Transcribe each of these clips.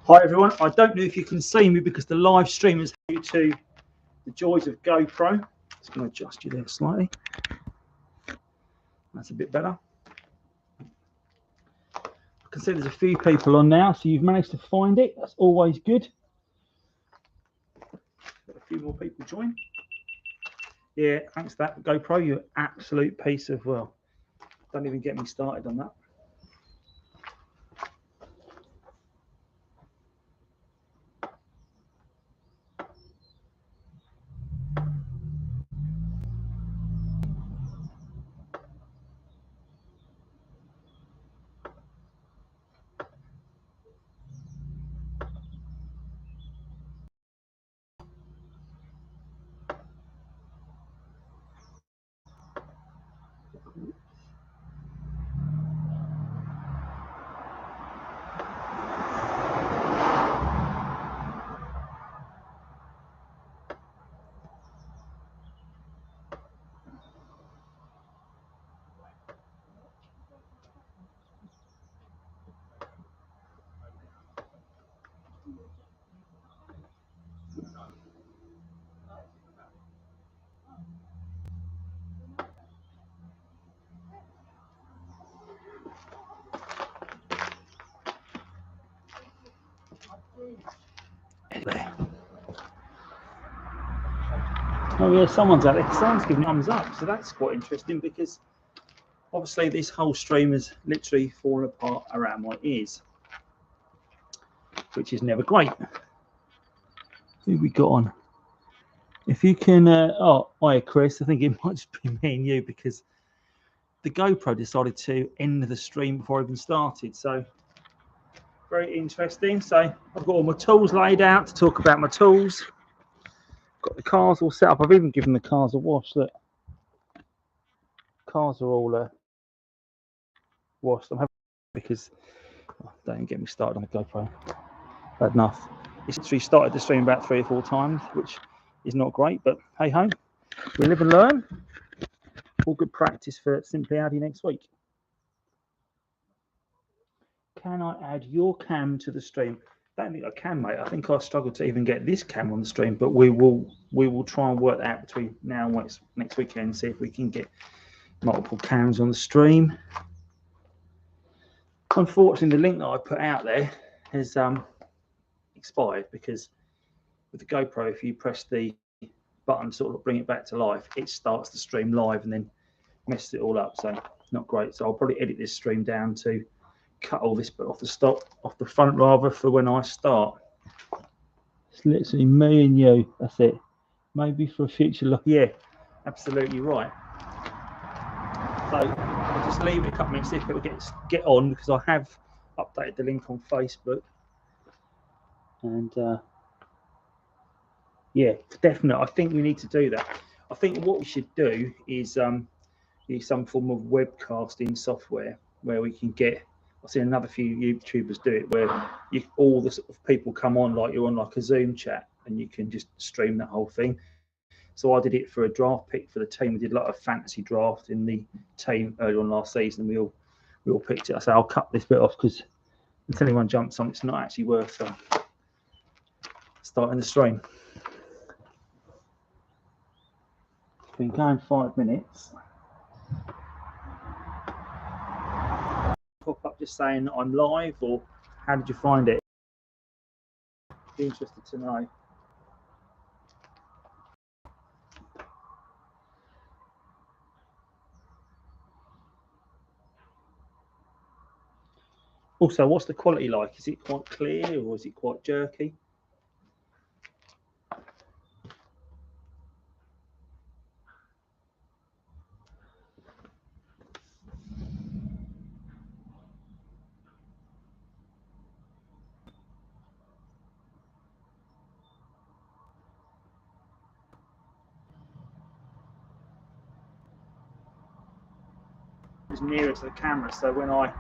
Hi everyone, I don't know if you can see me because the live stream is due to the joys of GoPro. Just going to adjust you there slightly. That's a bit better. I can see there's a few people on now, so you've managed to find it. That's always good. Got a few more people join. Yeah, thanks to that GoPro, you're an absolute piece of, well, don't even get me started on that. There. Oh yeah, someone's out there. Someone's giving thumbs up, so that's quite interesting because obviously this whole stream has literally fallen apart around my ears, which is never great. Who we got on? If you can, oh, hi Chris, I think it might just be me and you because the GoPro decided to end the stream before I even started. So very interesting. So I've got all my tools laid out to talk about my tools. Got the cars all set up. I've even given the cars a wash. Look, cars are all washed. I'm happy because don't get me started on the GoPro. Bad enough. It's actually started the stream about 3 or 4 times, which is not great, but hey ho, we live and learn. All good practice for Simply Audi next week. Can I add your cam to the stream? I don't think I can, mate. I think I struggle to even get this cam on the stream, but we will try and work that out between now and next weekend, see if we can get multiple cams on the stream. Unfortunately, the link that I put out there has expired because with the GoPro, if you press the button to sort of bring it back to life, it starts the stream live and then messes it all up. So not great. So I'll probably edit this stream down to cut all this bit off the front rather for when I start. It's literally me and you. That's it. Maybe for a future look. Yeah, absolutely right. So I'll just leave it a couple minutes, see if it will get on because I have updated the link on Facebook. And yeah, definitely. I think we need to do that. I think what we should do is use some form of webcasting software where we can get. I've seen another few YouTubers do it where all the sort of people come on like you're on like a Zoom chat and you can just stream that whole thing. So I did it for a draft pick for the team. We did like a fantasy draft in the team earlier on last season. We all picked it. I said I'll cut this bit off because until anyone jumps on, it's not actually worth starting the stream. It's been going 5 minutes. Pop up just saying I'm live, or how did you find it? Be interested to know. Also, what's the quality like? Is it quite clear or is it quite jerky? It's nearer to the camera, so when I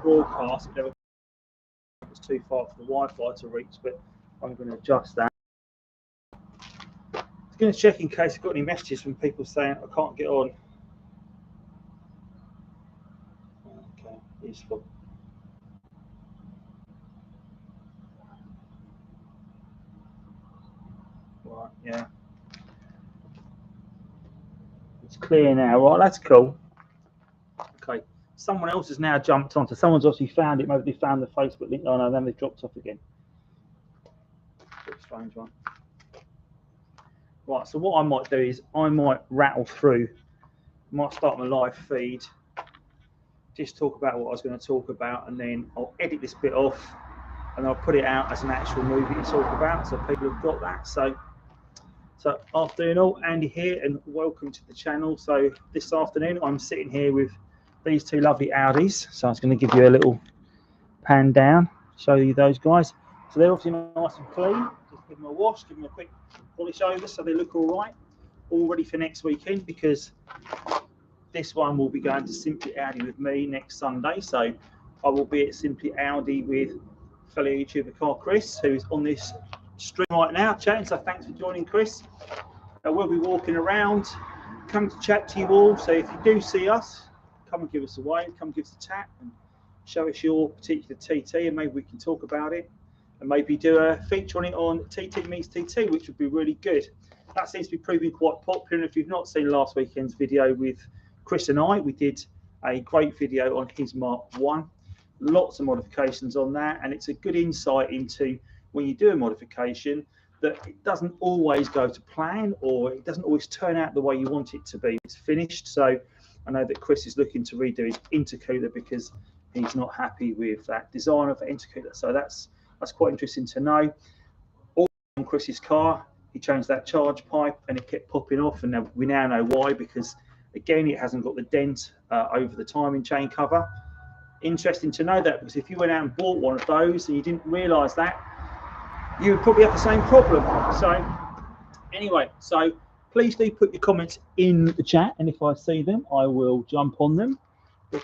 broadcast, it never was too far for the Wi-Fi to reach. But I'm going to adjust that. I'm going to check in case I've got any messages from people saying I can't get on. Okay, useful. Right, yeah. It's clear now. Right, that's cool. Okay. Someone else has now jumped onto. Someone's obviously found it. Maybe they found the Facebook link. Oh no, then they've dropped off again. Bit strange one. Right, so what I might do is I might rattle through. Might start my live feed. Just talk about what I was going to talk about, and then I'll edit this bit off, and I'll put it out as an actual movie to talk about, so people have got that. So afternoon all, Andy here, and welcome to the channel. So this afternoon I'm sitting here with these two lovely Audis. So I was going to give you a little pan down, show you those guys. So they're obviously nice and clean. Just give them a wash, give them a quick polish over, so they look all right, all ready for next weekend, because this one will be going to Simply Audi with me next Sunday. So I will be at Simply Audi with fellow YouTuber Car Chris, who's on this stream right now chatting. So thanks for joining, Chris. We'll be walking around, come to chat to you all. So if you do see us, come and give us a wave, come give us a tap and show us your particular TT, and maybe we can talk about it and maybe do a feature on it on TT Meets TT, which would be really good. That seems to be proving quite popular. And if you've not seen last weekend's video with Chris and I, we did a great video on his Mark 1. Lots of modifications on that, and it's a good insight into when you do a modification that it doesn't always go to plan, or it doesn't always turn out the way you want it to be. It's finished. So I know that Chris is looking to redo his intercooler because he's not happy with that design of the intercooler. So that's quite interesting to know. All on Chris's car, he changed that charge pipe and it kept popping off, and we now know why, because again it hasn't got the dent over the timing chain cover. Interesting to know that, because if you went out and bought one of those and you didn't realise that, you would probably have the same problem. So anyway, so please do put your comments in the chat, and if I see them I will jump on them. But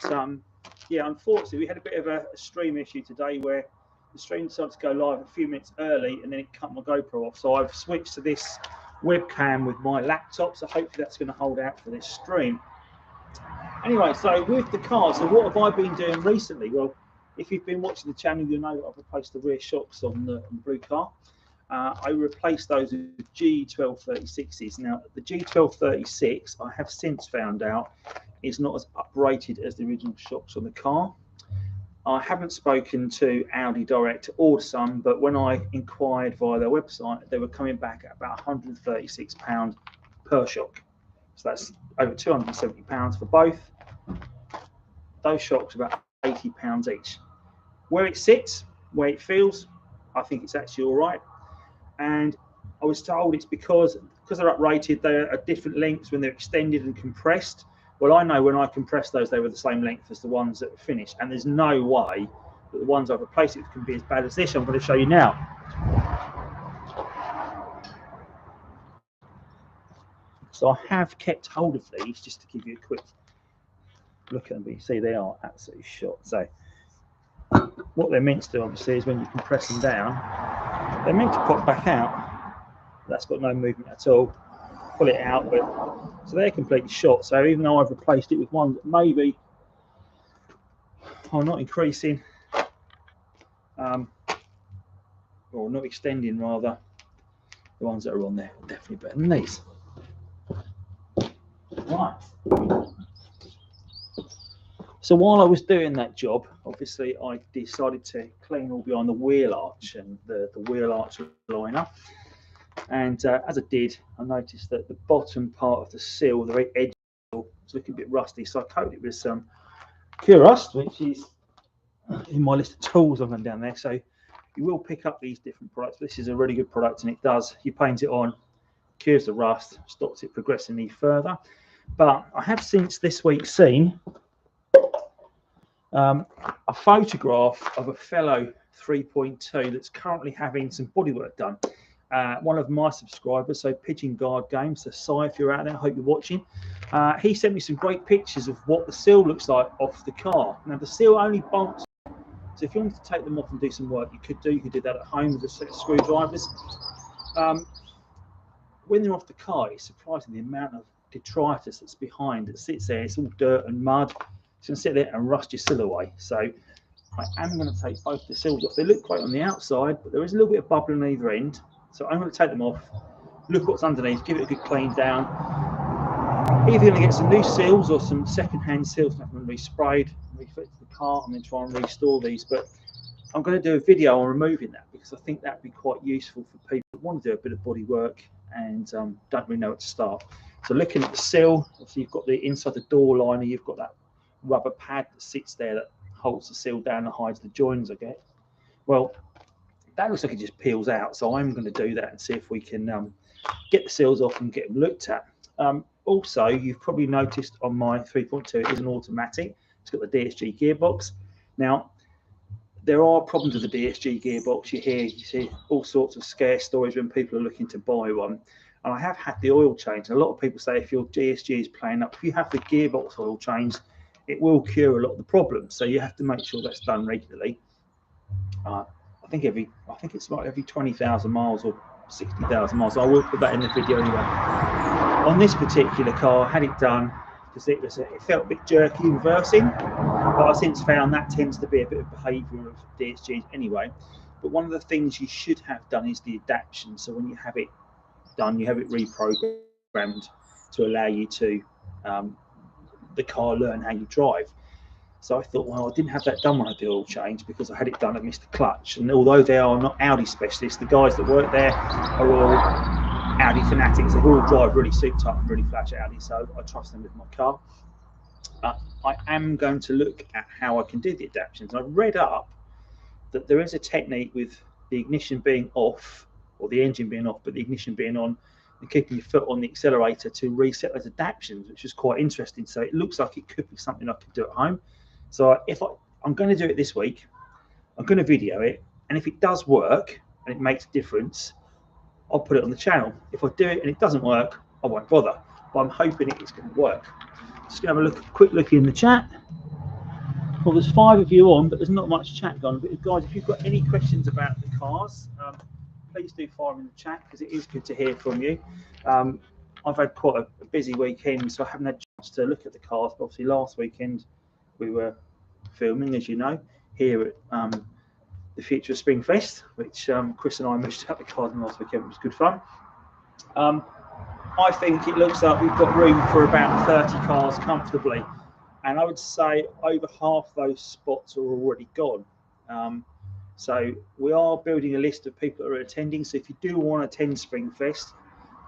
yeah, unfortunately we had a bit of a stream issue today where the stream decided to go live a few minutes early and then it cut my GoPro off. So I've switched to this webcam with my laptop, so hopefully that's going to hold out for this stream. Anyway, so with the car, so what have I been doing recently? Well, if you've been watching the channel, you'll know that I've replaced the rear shocks on the blue car. I replaced those with G1236s. Now, the G1236, I have since found out, is not as uprated as the original shocks on the car. I haven't spoken to Audi direct to order some, but when I inquired via their website, they were coming back at about £136 per shock. So that's over £270 for both. Those shocks are about £80 each. Where it sits, where it feels, I think it's actually all right. And I was told it's because they're uprated, they're at different lengths when they're extended and compressed. Well, I know when I compressed those, they were the same length as the ones that were finished. And there's no way that the ones I've replaced it with can be as bad as this. I'm going to show you now. So I have kept hold of these just to give you a quick look at them. But you see they are absolutely shot. So what they're meant to do, obviously, is when you compress them down, they're meant to pop back out. That's got no movement at all. Pull it out, but so they're completely shot. So even though I've replaced it with one that maybe are not increasing, or not extending rather, the ones that are on there are definitely better than these. Right. So while I was doing that job, obviously I decided to clean all behind the wheel arch and the wheel arch liner. And as I did, I noticed that the bottom part of the seal, the very edge, was looking a bit rusty. So I coated it with some Cure Rust, which is in my list of tools I've got down there. So you will pick up these different products. This is a really good product, and it does. You paint it on, cures the rust, stops it progressing any further. But I have since this week seen a photograph of a fellow 3.2 that's currently having some bodywork done. One of my subscribers, so Pigeon Guard Games, so Si, if you're out there, I hope you're watching. He sent me some great pictures of what the seal looks like off the car. Now the seal only bolts, so if you wanted to take them off and do some work, you could do that at home with a set of screwdrivers. When they're off the car, it's surprising the amount of detritus that's behind that sits there. It's all dirt and mud. It's going to sit there and rust your seal away. So I am going to take both the seals off. They look great on the outside, but there is a little bit of bubble on either end. So I'm going to take them off, look what's underneath, give it a good clean down. Either going to get some new seals or some second-hand seals that have been resprayed, refit to the car, and then try and restore these. But I'm going to do a video on removing that because I think that'd be quite useful for people who want to do a bit of body work and don't really know where to start. So looking at the seal, obviously you've got the inside the door liner, you've got that rubber pad that sits there that holds the seal down and hides the joins, I guess. Well, that looks like it just peels out, so I'm going to do that and see if we can get the seals off and get them looked at. Also, you've probably noticed on my 3.2 it is an automatic. It's got the DSG gearbox. Now, there are problems with the DSG gearbox. You see all sorts of scare stories when people are looking to buy one. And I have had the oil change. And a lot of people say if your DSG is playing up, if you have the gearbox oil change, it will cure a lot of the problems. So you have to make sure that's done regularly. I think it's like every 20,000 miles or 60,000 miles. So I will put that in the video anyway. On this particular car, I had it done because it felt a bit jerky reversing, but I've since found that tends to be a bit of behaviour of DSGs anyway. But one of the things you should have done is the adaptation. So when you have it done, you have it reprogrammed to allow you to the car learn how you drive. So I thought, well, I didn't have that done when I did the oil change because I had it done at Mr. Clutch. And although they are not Audi specialists, the guys that work there are all Audi fanatics. They all drive really souped up and really flash Audi, so I trust them with my car. I am going to look at how I can do the adaptations. I read up that there is a technique with the ignition being off, or the engine being off, but the ignition being on, and keeping your foot on the accelerator to reset those adaptations, which is quite interesting. So it looks like it could be something I could do at home. So I'm going to do it this week, I'm going to video it, and if it does work and it makes a difference, I'll put it on the channel. If I do it and it doesn't work, I won't bother. But I'm hoping it's going to work. Just going to have a quick look in the chat. Well, there's 5 of you on, but there's not much chat going on. But guys, if you've got any questions about the cars, please do fire them in the chat because it is good to hear from you. I've had quite a busy weekend, so I haven't had a chance to look at the cars. But obviously, last weekend we were filming, as you know, here at the Future Spring Fest, which Chris and I moved out the cars on last weekend. It was good fun. I think it looks like we've got room for about 30 cars comfortably, and I would say over half those spots are already gone. So we are building a list of people that are attending. So if you do want to attend Spring Fest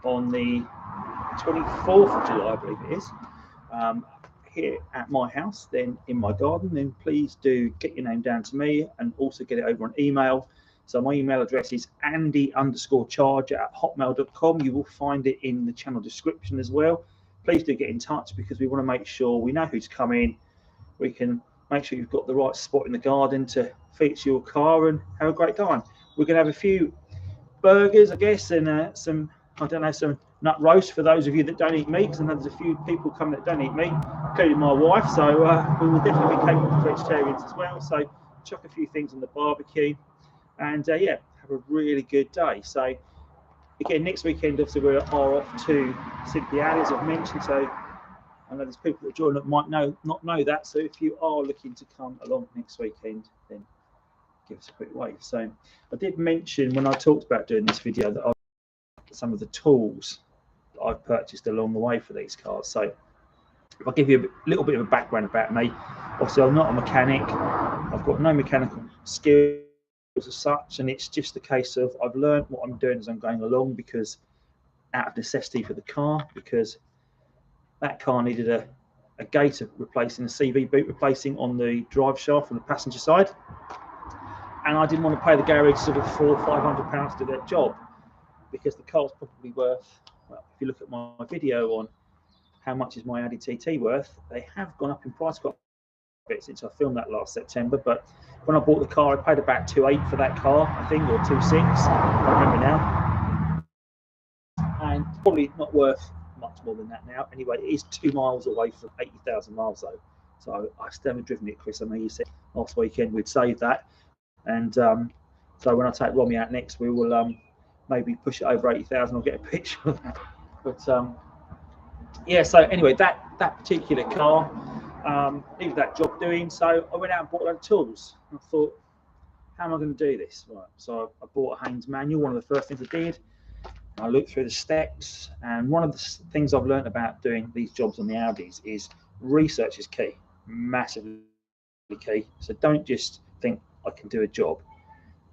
on the 24th of July, I believe it is, here at my house, then in my garden, then please do get your name down to me and also get it over on email. So my email address is Andy_Charger@hotmail.com. You will find it in the channel description as well. Please do get in touch because we want to make sure we know who's coming. We can make sure you've got the right spot in the garden to feature your car and have a great time. We're going to have a few burgers, I guess, and some nut roast for those of you that don't eat meat. Because I know there's a few people coming that don't eat meat, including my wife. So we will definitely be capable of vegetarians as well. So chuck a few things on the barbecue, and yeah, have a really good day. So again, next weekend, obviously, we are off to Simply Audi, as I've mentioned. So I know there's people that join that might not know that. So if you are looking to come along next weekend, then give us a quick wave. So I did mention when I talked about doing this video that I've got some of the tools that I've purchased along the way for these cars. So if I give you a little bit of a background about me, obviously I'm not a mechanic. I've got no mechanical skills as such, and it's just a case of I've learned what I'm doing as I'm going along because out of necessity for the car, because that car needed a gate replacing, a CV boot replacing on the drive shaft on the passenger side. And I didn't want to pay the garage sort of £400 or £500 to do that job because the car's probably worth, well, if you look at my video on how much is my Audi TT worth, they have gone up in price quite a bit since I filmed that last September. But when I bought the car, I paid about £2,800 for that car, I think, or £2,600, I don't remember now. And probably not worth much more than that now. Anyway, it is 2 miles away from 80,000 miles though. So I still haven't driven it, Chris. I know you said last weekend we'd save that. And so when I take Romy out next, we will maybe push it over 80,000. I'll get a picture of that. But yeah, so anyway, that particular car needed that job doing. So I went out and bought those tools. I thought, how am I going to do this? Right. So I bought a Haynes manual, one of the first things I did. I look through the steps, and one of the things I've learned about doing these jobs on the Audis is research is key, massively key. So don't just think I can do a job.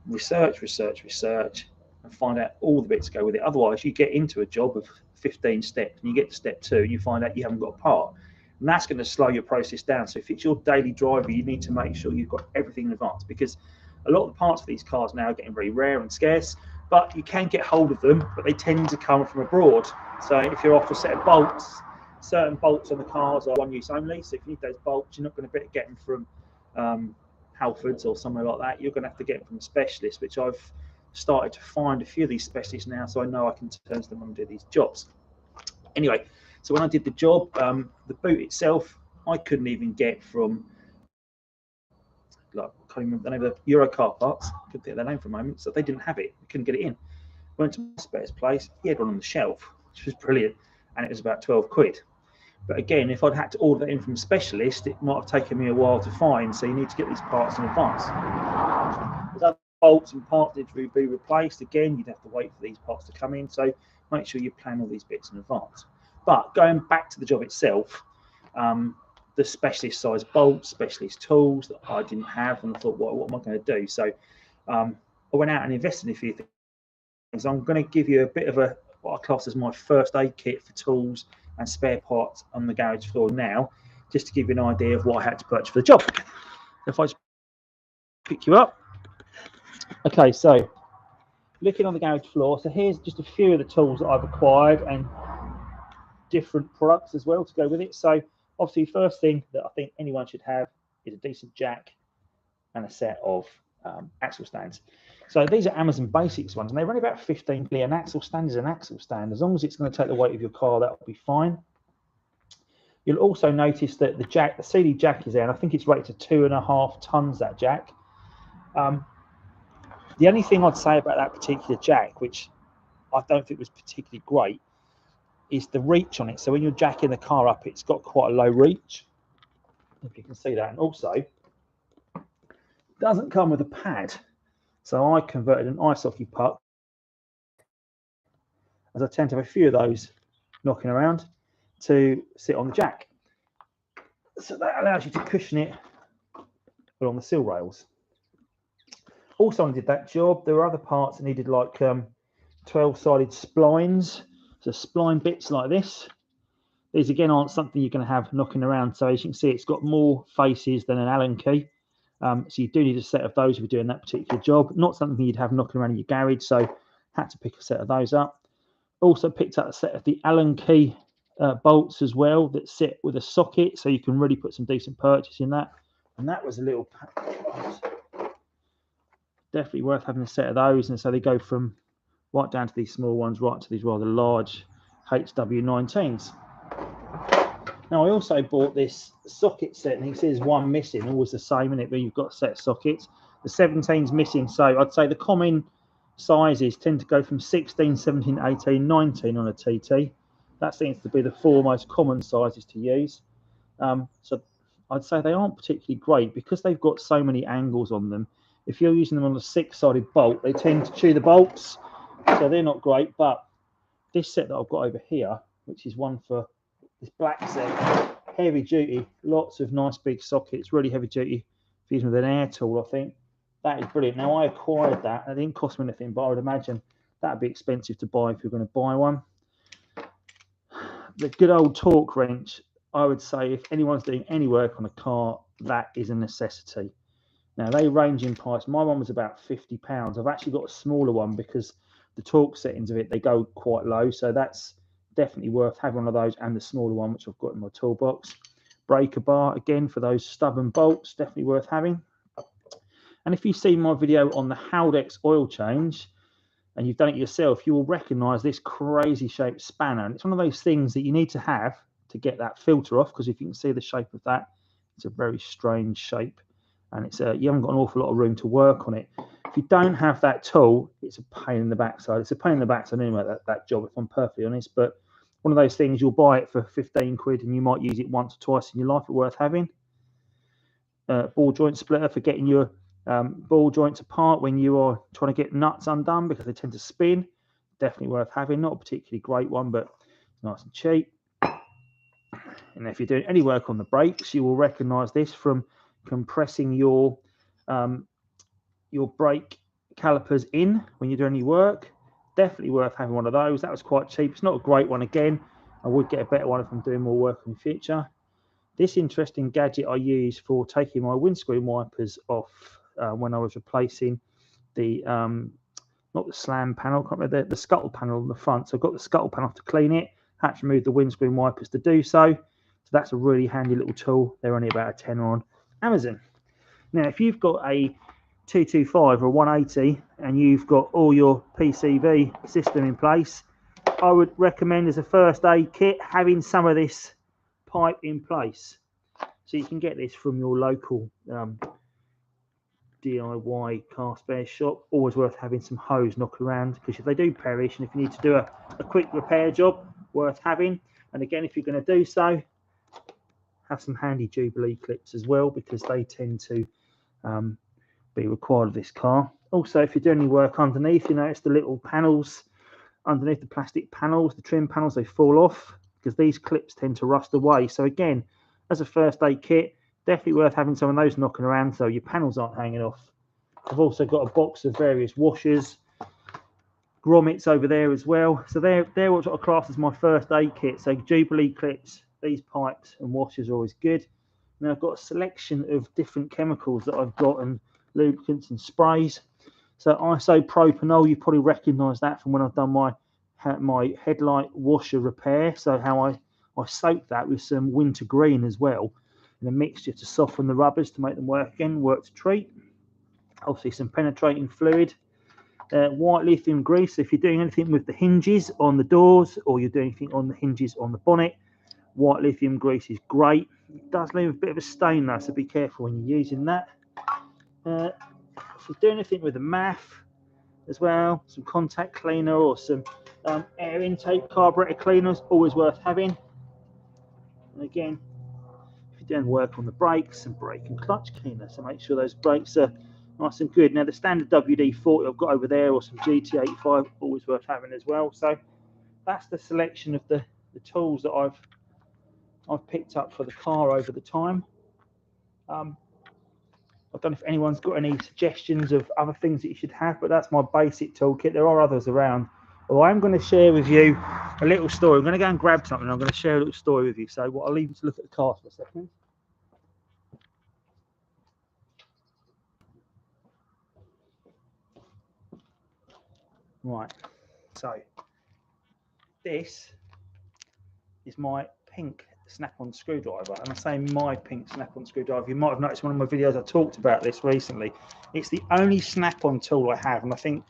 Research, and find out all the bits that go with it. Otherwise, you get into a job of 15 steps, and you get to step 2, and you find out you haven't got a part. And that's going to slow your process down. So if it's your daily driver, you need to make sure you've got everything in advance, because a lot of the parts for these cars now are getting very rare and scarce, but you can get hold of them, but they tend to come from abroad. So if you're off a set of bolts, certain bolts on the cars are one use only. So if you need those bolts, you're not going to get them from Halfords or somewhere like that. You're going to have to get them from a specialist, which I've started to find a few of these specialists now, so I know I can turn to them and do these jobs. Anyway, so when I did the job, the boot itself, I couldn't even get from, like, I can't remember the name of the Euro car parts, couldn't think of their name for a moment, so they didn't have it, we couldn't get it in. Went to my spares place, he had one on the shelf, which was brilliant, and it was about 12 quid. But again, if I'd had to order that in from a specialist, it might have taken me a while to find, so you need to get these parts in advance. There's other bolts and parts need to be replaced. Again, you'd have to wait for these parts to come in, so make sure you plan all these bits in advance. But going back to the job itself, the specialist size bolts, specialist tools that I didn't have, and I thought, what am I going to do? So I went out and invested in a few things. I'm going to give you a bit of what I class as my first aid kit for tools and spare parts on the garage floor now, just to give you an idea of what I had to purchase for the job. If I just pick you up. Okay, so looking on the garage floor, so here's just a few of the tools that I've acquired and different products as well to go with it. So obviously, first thing that I think anyone should have is a decent jack and a set of axle stands. So these are Amazon Basics ones, and they run about 15p. An axle stand is an axle stand. As long as it's going to take the weight of your car, that will be fine. You'll also notice that the CD jack is there, and I think it's rated to 2.5 tons, that jack. The only thing I'd say about that particular jack, which I don't think was particularly great, is the reach on it. So when you're jacking the car up, it's got quite a low reach, if you can see that. And also, it doesn't come with a pad. So I converted an ice hockey puck, as I tend to have a few of those knocking around, to sit on the jack. So that allows you to cushion it along the sill rails. Also, when I did that job, there were other parts that needed like 12-sided splines. So spline bits like this. These again aren't something you're going to have knocking around. So as you can see, it's got more faces than an Allen key. So you do need a set of those if you're doing that particular job. Not something you'd have knocking around in your garage, so had to pick a set of those up. Also picked up a set of the Allen key bolts as well that sit with a socket, so you can really put some decent purchase in that. And that was a little definitely worth having a set of those. And so they go from right down to these small ones, right to these rather large HW19s. Now, I also bought this socket set, and you can see there's one missing, always the same, isn't it? But you've got a set of sockets. The 17's missing, so I'd say the common sizes tend to go from 16, 17, 18, 19 on a TT. That seems to be the 4 most common sizes to use. So I'd say they aren't particularly great because they've got so many angles on them. If you're using them on a 6-sided bolt, they tend to chew the bolts, so they're not great. But this set that I've got over here, which is one for this black set, heavy duty, lots of nice big sockets, really heavy duty, using with an air tool, I think. That is brilliant. Now, I acquired that. It didn't cost me anything, but I would imagine that would be expensive to buy if you're going to buy one. The good old torque wrench, I would say if anyone's doing any work on a car, that is a necessity. Now, they range in price. My one was about £50. I've actually got a smaller one because the torque settings of it, they go quite low. So that's definitely worth having one of those, and the smaller one, which I've got in my toolbox. Breaker bar, again, for those stubborn bolts, definitely worth having. And if you've seen my video on the Haldex oil change, and you've done it yourself, you will recognise this crazy shaped spanner. And it's one of those things that you need to have to get that filter off, because if you can see the shape of that, it's a very strange shape. And it's you haven't got an awful lot of room to work on it. If you don't have that tool, it's a pain in the backside. It's a pain in the backside anyway, that job, if I'm perfectly honest. But one of those things, you'll buy it for 15 quid and you might use it once or twice in your life, but worth having. Ball joint splitter for getting your ball joints apart when you are trying to get nuts undone, because they tend to spin. definitely worth having. Not a particularly great one, but nice and cheap. And if you're doing any work on the brakes, you will recognise this from compressing your brake calipers in when you're doing any work. Definitely worth having one of those. That was quite cheap. It's not a great one again. I would get a better one if I'm doing more work in the future. This interesting gadget I use for taking my windscreen wipers off when I was replacing the not the slam panel, can't remember, the scuttle panel on the front. So I've got the scuttle panel to clean it. Had to remove the windscreen wipers to do so. So that's a really handy little tool. They're only about a tenner on Amazon. Now, if you've got a 225 or 180 and you've got all your PCV system in place, I would recommend as a first aid kit having some of this pipe in place. So you can get this from your local DIY car spare shop. Always worth having some hose knocking around, because if they do perish and if you need to do a quick repair job, worth having. And again, if you're going to do so, have some handy Jubilee clips as well, because they tend to be required of this car. Also, if you're doing any work underneath, you notice the little panels underneath, the plastic panels, the trim panels, they fall off because these clips tend to rust away. So again, as a first aid kit, definitely worth having some of those knocking around so your panels aren't hanging off. I've also got a box of various washers, grommets over there as well. So they're what I class as my first aid kit. So Jubilee clips, these pipes and washers are always good. And I've got a selection of different chemicals that I've got, and lubricants and sprays. So isopropanol, you probably recognise that from when I've done my headlight washer repair. So how I soak that with some wintergreen as well, in a mixture to soften the rubbers to make them work again, work to treat. Obviously some penetrating fluid. White lithium grease. So if you're doing anything with the hinges on the doors, or you're doing anything on the hinges on the bonnet, white lithium grease is great. It does leave a bit of a stain though, so be careful when you're using that. If you're doing anything with the MAF as well, some contact cleaner or some air intake carburetor cleaners, always worth having. And again, if you're doing work on the brakes, some brake and clutch cleaner, so make sure those brakes are nice and good. Now the standard WD-40 I've got over there, or some GT85, always worth having as well. So that's the selection of the tools that I've picked up for the car over the time. I don't know if anyone's got any suggestions of other things that you should have, but that's my basic toolkit. There are others around. Well, I'm going to share with you a little story. I'm going to go and grab something. I'm going to share a little story with you. So I'll leave you to look at the car for a second. Right. So this is my pink snap-on screwdriver, and I say my pink snap-on screwdriver. You might have noticed one of my videos I talked about this recently. It's the only snap-on tool I have, and I think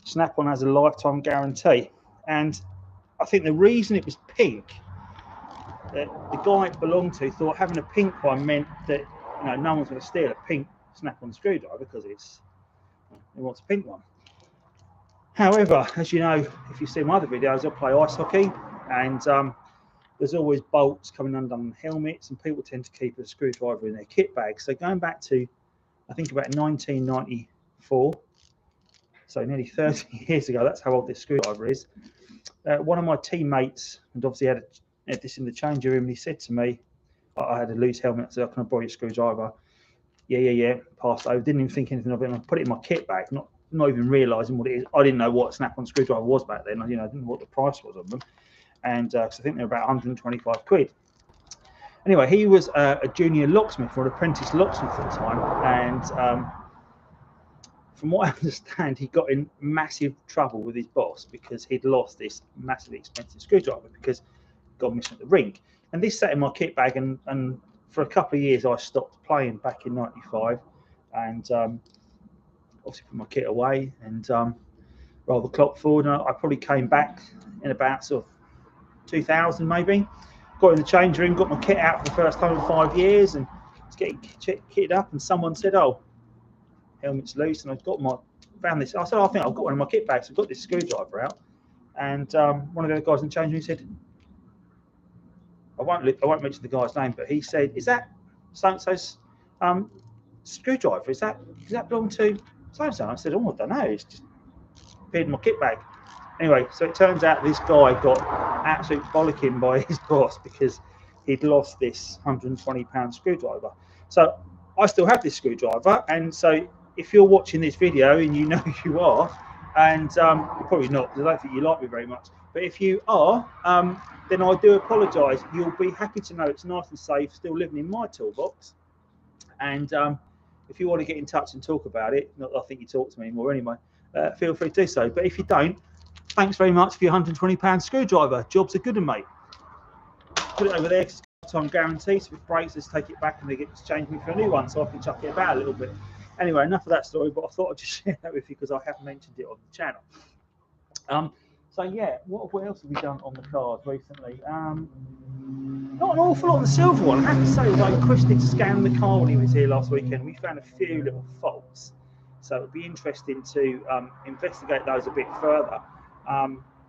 Snap-on has a lifetime guarantee. And I think the reason it was pink, that the guy it belonged to thought having a pink one meant that no one's going to steal a pink snap-on screwdriver because he wants a pink one. However, as you know, if you've seen my other videos, I play ice hockey, and there's always bolts coming undone on helmets, and people tend to keep a screwdriver in their kit bag. So going back to, I think, about 1994, so nearly 30 years ago, that's how old this screwdriver is. One of my teammates, and obviously had this in the changing room, and he said to me, I had a loose helmet, so can I borrow your screwdriver? Yeah. Passed over, didn't even think anything of it, and I put it in my kit bag, not even realising what it is. I didn't know what a snap-on screwdriver was back then. I didn't know what the price was of them. And so I think they're about 125 quid. Anyway, he was a junior locksmith, or an apprentice locksmith at the time, and from what I understand, he got in massive trouble with his boss because he'd lost this massively expensive screwdriver because it got missing at the ring. And this sat in my kit bag, and for a couple of years I stopped playing back in '95, and obviously put my kit away and roll the clock forward. And I probably came back in about sort of 2000 maybe. Got in the change room, got my kit out for the first time in 5 years, and was getting kitted up, and someone said, "Oh, helmet's loose," and found this. I said, "I think I've got one in my kit bag." So I've got this screwdriver out, and one of the other guys in the change room said, I won't mention the guy's name, but he said, "Is that so-and-so's screwdriver? Does that belong to so-and-so?" I said, "Oh, I don't know. It's just appeared in my kit bag." Anyway, so it turns out this guy got absolute bollocking by his boss because he'd lost this £120 screwdriver. So I still have this screwdriver, and so if you're watching this video, and you know you are, and you're probably not, because I don't think you like me very much, but if you are, then I do apologise. You'll be happy to know it's nice and safe, still living in my toolbox. And if you want to get in touch and talk about it, not that I think you talk to me anymore anyway, feel free to do so. But if you don't, thanks very much for your £120 screwdriver. Jobs are good, mate. Put it over there because it's time guarantee. So if it breaks, let's take it back and they get exchange me for a new one, so I can chuck it about a little bit. Anyway, enough of that story, but I thought I'd just share that with you because I have mentioned it on the channel. So yeah, what else have we done on the cars recently? Not an awful lot on the silver one. I have to say, like Chris did scan the car when he was here last weekend. We found a few little faults, so it'd be interesting to investigate those a bit further.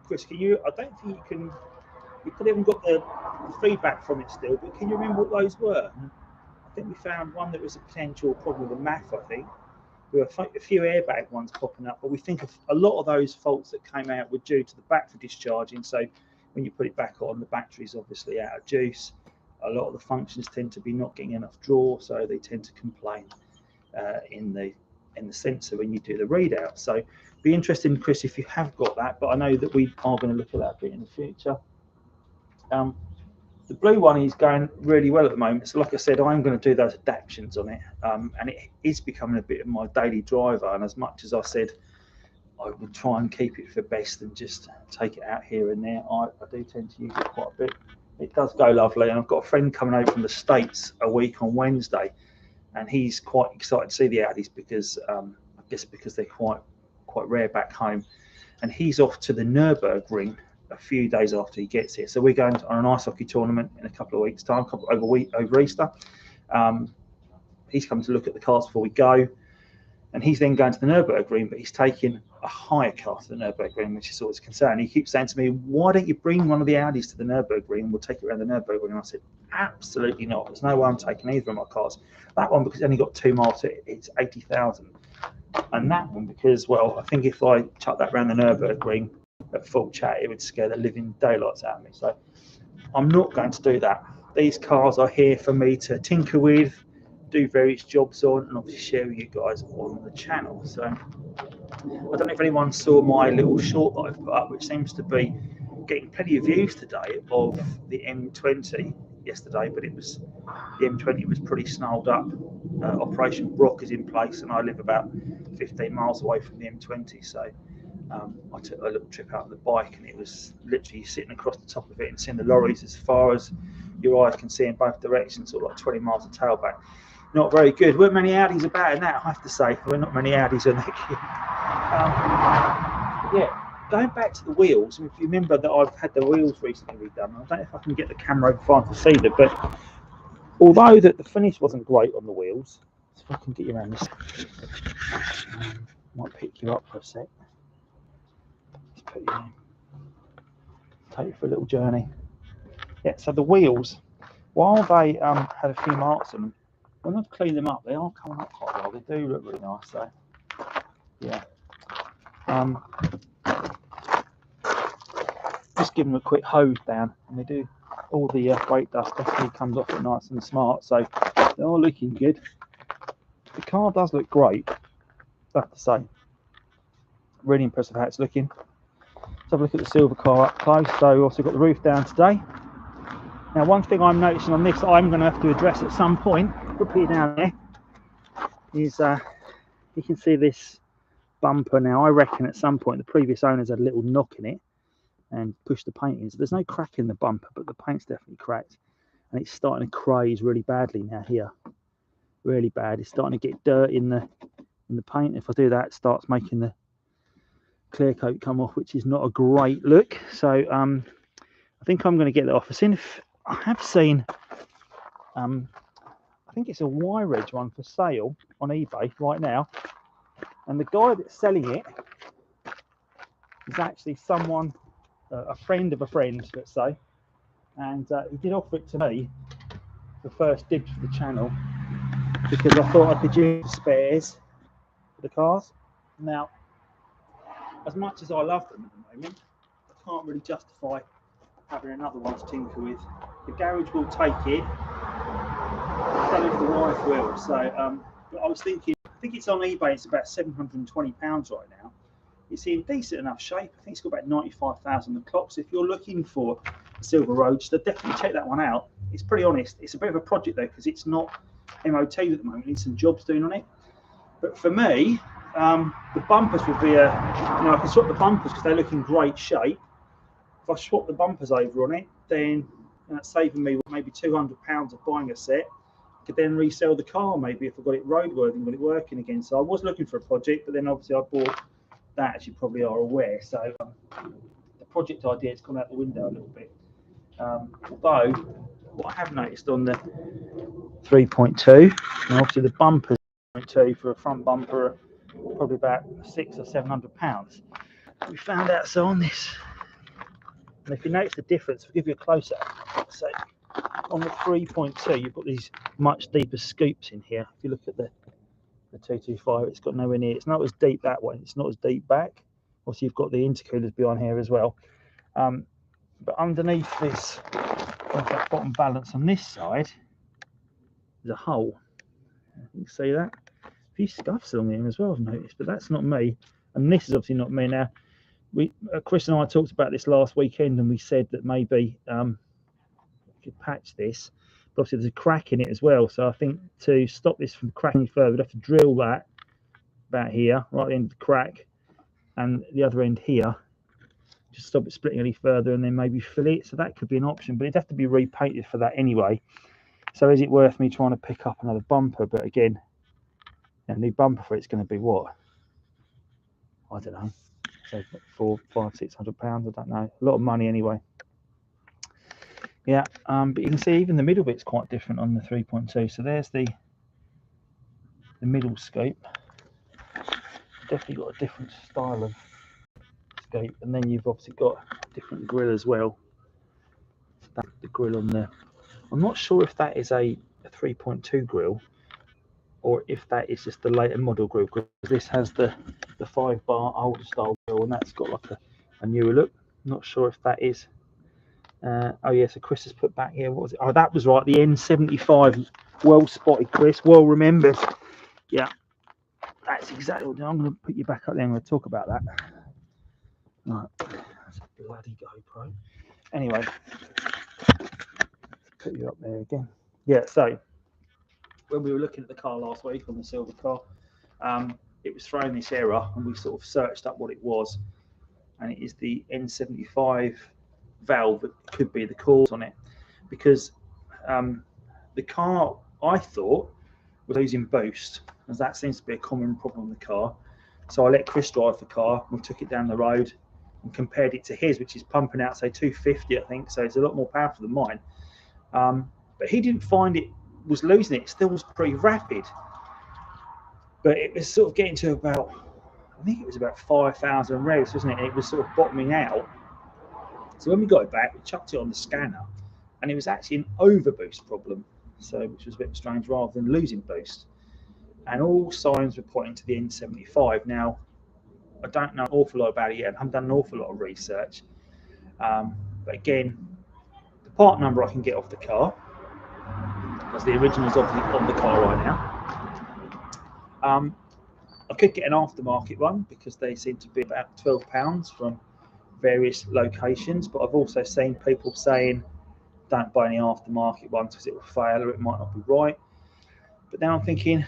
Chris, can you? I don't think you can. We probably haven't got the feedback from it still, but can you remember what those were? I think we found one that was a potential problem with the MAF. I think there were a few airbag ones popping up, but we think a lot of those faults that came out were due to the battery discharging. So when you put it back on, the battery's obviously out of juice. A lot of the functions tend to be not getting enough draw, so they tend to complain in the sensor when you do the readout. So be interesting, Chris, if you have got that, but I know that we are going to look at that bit in the future. The blue one is going really well at the moment. So like I said, I'm going to do those adaptions on it, and it is becoming a bit of my daily driver. And as much as I said I would try and keep it for best and just take it out here and there, I do tend to use it quite a bit. It does go lovely, and I've got a friend coming over from the States a week on Wednesday, and he's quite excited to see the Audis because I guess because they're quite rare back home, and he's off to the Nürburgring a few days after he gets here. So we're going on an ice hockey tournament in a couple of weeks' time, over Easter. He's coming to look at the cars before we go, and he's then going to the Nürburgring, but he's taking a hire car to the Nürburgring, which is always a concern. He keeps saying to me, why don't you bring one of the Audis to the Nürburgring and we'll take it around the Nürburgring? And I said, absolutely not. There's no way I'm taking either of my cars. That one, because it's only got 2 miles to it, it's 80,000. And that one, because, well, I think if I chuck that around the Nürburgring at full chat, it would scare the living daylights out of me. So I'm not going to do that. These cars are here for me to tinker with, do various jobs on, and obviously share with you guys on the channel. So I don't know if anyone saw my little short that I've put up, which seems to be getting plenty of views today, of the M20 yesterday, but the M20 was pretty snarled up. Operation Brock is in place, and I live about 15 miles away from the M20, so I took a little trip out on the bike, and it was literally sitting across the top of it and seeing the lorries as far as your eyes can see in both directions, sort of like 20 miles of tailback. Not very good. Weren't many Audis about in that, I have to say. There were not many Audis on that kit. Yeah, going back to the wheels, if you remember that I've had the wheels recently redone. I don't know if I can get the camera over far to see them, but although that the finish wasn't great on the wheels, if I can get you around this, might pick you up for a sec. Let's put you in. Take you for a little journey. Yeah, so the wheels, while they had a few marks on them, when I've cleaned them up, they are coming up quite well. They do look really nice, so yeah. Just give them a quick hose down, and they do. All the brake dust definitely comes off it nice and smart, so they're all looking good. The car does look great, I have to say. Really impressed with how it's looking. Let's have a look at the silver car up close. So we've also got the roof down today. Now, one thing I'm noticing on this, I'm going to have to address at some point, up here down there, is you can see this bumper now. I reckon at some point the previous owners had a little knock in it and pushed the paint in. So there's no crack in the bumper, but the paint's definitely cracked, and it's starting to craze really badly now here. Really bad. It's starting to get dirt in the paint. If I do that, it starts making the clear coat come off, which is not a great look. So I think I'm going to get that off. I have seen I think it's a Y-Reg one for sale on eBay right now, and the guy that's selling it is actually someone, a friend of a friend, let's say, and he did offer it to me for first dibs for the channel because I thought I could use the spares for the cars. Now, as much as I love them at the moment. I can't really justify having another one to tinker with. The garage will take it. I don't know if the wife will. So, but I was thinking, I think it's on eBay. It's about £720 right now. It's in decent enough shape. I think it's got about 95,000 the clock. So if you're looking for a silver roadster, definitely check that one out. It's pretty honest. It's a bit of a project though, because it's not MOT at the moment. Need some jobs doing on it. But for me, the bumpers would be I can swap the bumpers because they look in great shape. If I swap the bumpers over on it, then that's saving me maybe £200 of buying a set. Could then resell the car maybe if I got it roadworthy and got it working again. So I was looking for a project, but then obviously I bought that, as you probably are aware. So the project idea has gone out the window a little bit. Although what I have noticed on the 3.2, and obviously the bumpers 3.2 for a front bumper are probably about £600 or £700. We found out so on this, and if you notice the difference, I'll give you a close up. So on the 3.2, you've got these much deeper scoops in here. If you look at the 225, it's got nowhere near. It's not as deep that way. It's not as deep back. Obviously, you've got the intercoolers behind here as well. But underneath this, that bottom balance on this side, there's a hole. You can see that. A few scuffs on here as well, I've noticed, but that's not me. And this is obviously not me. Now, Chris and I talked about this last weekend, and we said that maybe we could patch this. But obviously, there's a crack in it as well. So I think to stop this from cracking further, we'd have to drill that about here, right at the end of the crack, and the other end here, just stop it splitting any further, and then maybe fill it. So that could be an option, but it'd have to be repainted for that anyway. So is it worth me trying to pick up another bumper? But again, a new bumper for it's going to be what? I don't know. So £400, £500, £600. I don't know. A lot of money anyway. Yeah, but you can see even the middle bit's quite different on the 3.2. So there's the middle scope. Definitely got a different style of scope, and then you've obviously got a different grill as well. That's the grill on there. I'm not sure if that is a 3.2 grill or if that is just the later model grill, because this has the 5-bar older style grill, and that's got like a newer look. I'm not sure if that is. Oh yeah, so Chris has put back here. What was it? Oh, that was right. The N75. Well spotted, Chris. Well remembered. Yeah, that's exactly what I'm going to put you back up there. I'm going to talk about that. Right, that's a bloody GoPro. Anyway, let's put you up there again. Yeah, so when we were looking at the car last week on the silver car, it was throwing this error, and we sort of searched up what it was, and it is the N75 valve that could be the cause on it, because the car, I thought, was losing boost, as that seems to be a common problem in the car. So I let Chris drive the car, and we took it down the road and compared it to his, which is pumping out, say, 250, I think, so it's a lot more powerful than mine. But he didn't find it was losing it. It still was pretty rapid, but it was sort of getting to about, I think it was about 5,000 revs, wasn't it? And it was sort of bottoming out. So when we got it back, we chucked it on the scanner, and it was actually an overboost problem, so which was a bit strange, rather than losing boost. And all signs were pointing to the N75. Now, I don't know an awful lot about it yet. I haven't done an awful lot of research. But again, the part number I can get off the car, because the original's on the car right now. I could get an aftermarket one, because they seem to be about £12 from various locations, but I've also seen people saying don't buy any aftermarket ones because it will fail or it might not be right. But now I'm thinking,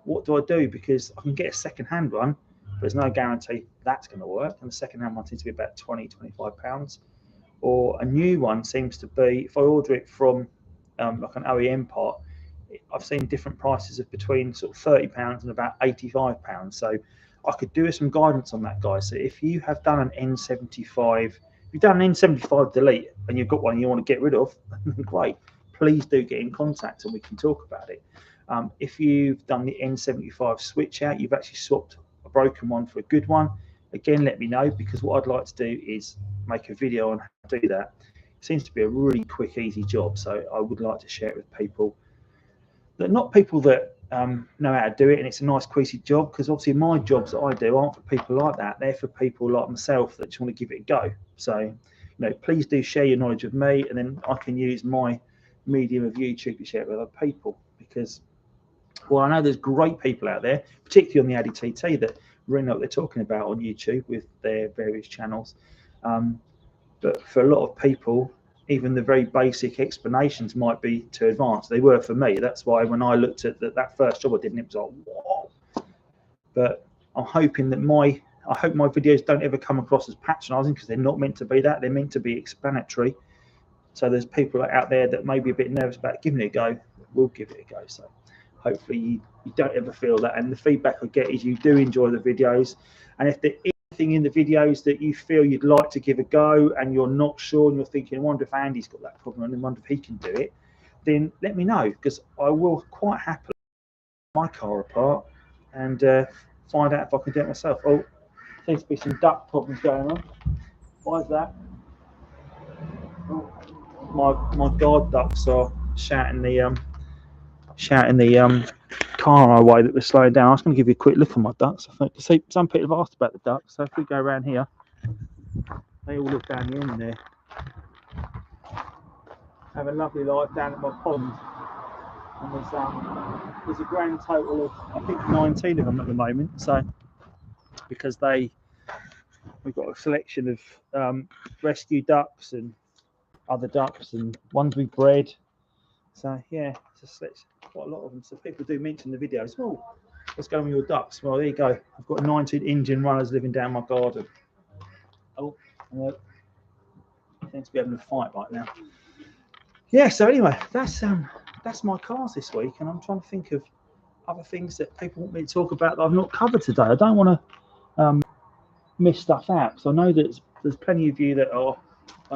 what do I do? Because I can get a second-hand one, but there's no guarantee that's going to work, and the second-hand one seems to be about £20–25, or a new one seems to be, if I order it from like an OEM part, I've seen different prices of between sort of £30 and about £85. So I could do some guidance on that, guys. So if you have done an N75, if you've done an N75 delete and you've got one you want to get rid of, great. Please do get in contact and we can talk about it. If you've done the N75 switch out, you've actually swapped a broken one for a good one, again, let me know, because what I'd like to do is make a video on how to do that. It seems to be a really quick, easy job, so I would like to share it with people. Not people that know how to do it, and it's a nice creasy job, because obviously my jobs that I do aren't for people like that. They're for people like myself that just want to give it a go. So, you know, please do share your knowledge with me, and then I can use my medium of YouTube to share it with other people. Because, well, I know there's great people out there, particularly on the ADTT, that really know what they're talking about on YouTube with their various channels. But for a lot of people, even the very basic explanations might be too advanced. They were for me. That's why when I looked at that first job I did, and it was like, whoa. But I'm hoping that I hope my videos don't ever come across as patronising, because they're not meant to be that. They're meant to be explanatory. So there's people out there that may be a bit nervous about giving it a go. We'll give it a go. So hopefully you don't ever feel that. And the feedback I get is you do enjoy the videos. And if there is anything in the videos that you feel you'd like to give a go and you're not sure, and you're thinking, I wonder if Andy's got that problem and I wonder if he can do it, then let me know, because I will quite happily take my car apart and find out if I can do it myself. Oh, seems to be some duct problems going on. Why is that? Oh, my guard ducts are shouting the car our way that we're slowing down. I was going to give you a quick look at my ducts. I think, see, some people have asked about the ducts, so if we go around here, they all live down the end there. Have a lovely life down at my pond, and there's a grand total of, I think, 19 of them at the moment. So because we've got a selection of rescue ducks and other ducks and ones we bred. So yeah, it's quite a lot of them. So people do mention the videos. Oh, what's going on with your ducks? Well, there you go. I've got 19 Indian runners living down my garden. Oh, seems to be having a fight right now. Yeah. So anyway, that's my cars this week, and I'm trying to think of other things that people want me to talk about that I've not covered today. I don't want to miss stuff out, so I know that there's plenty of you that are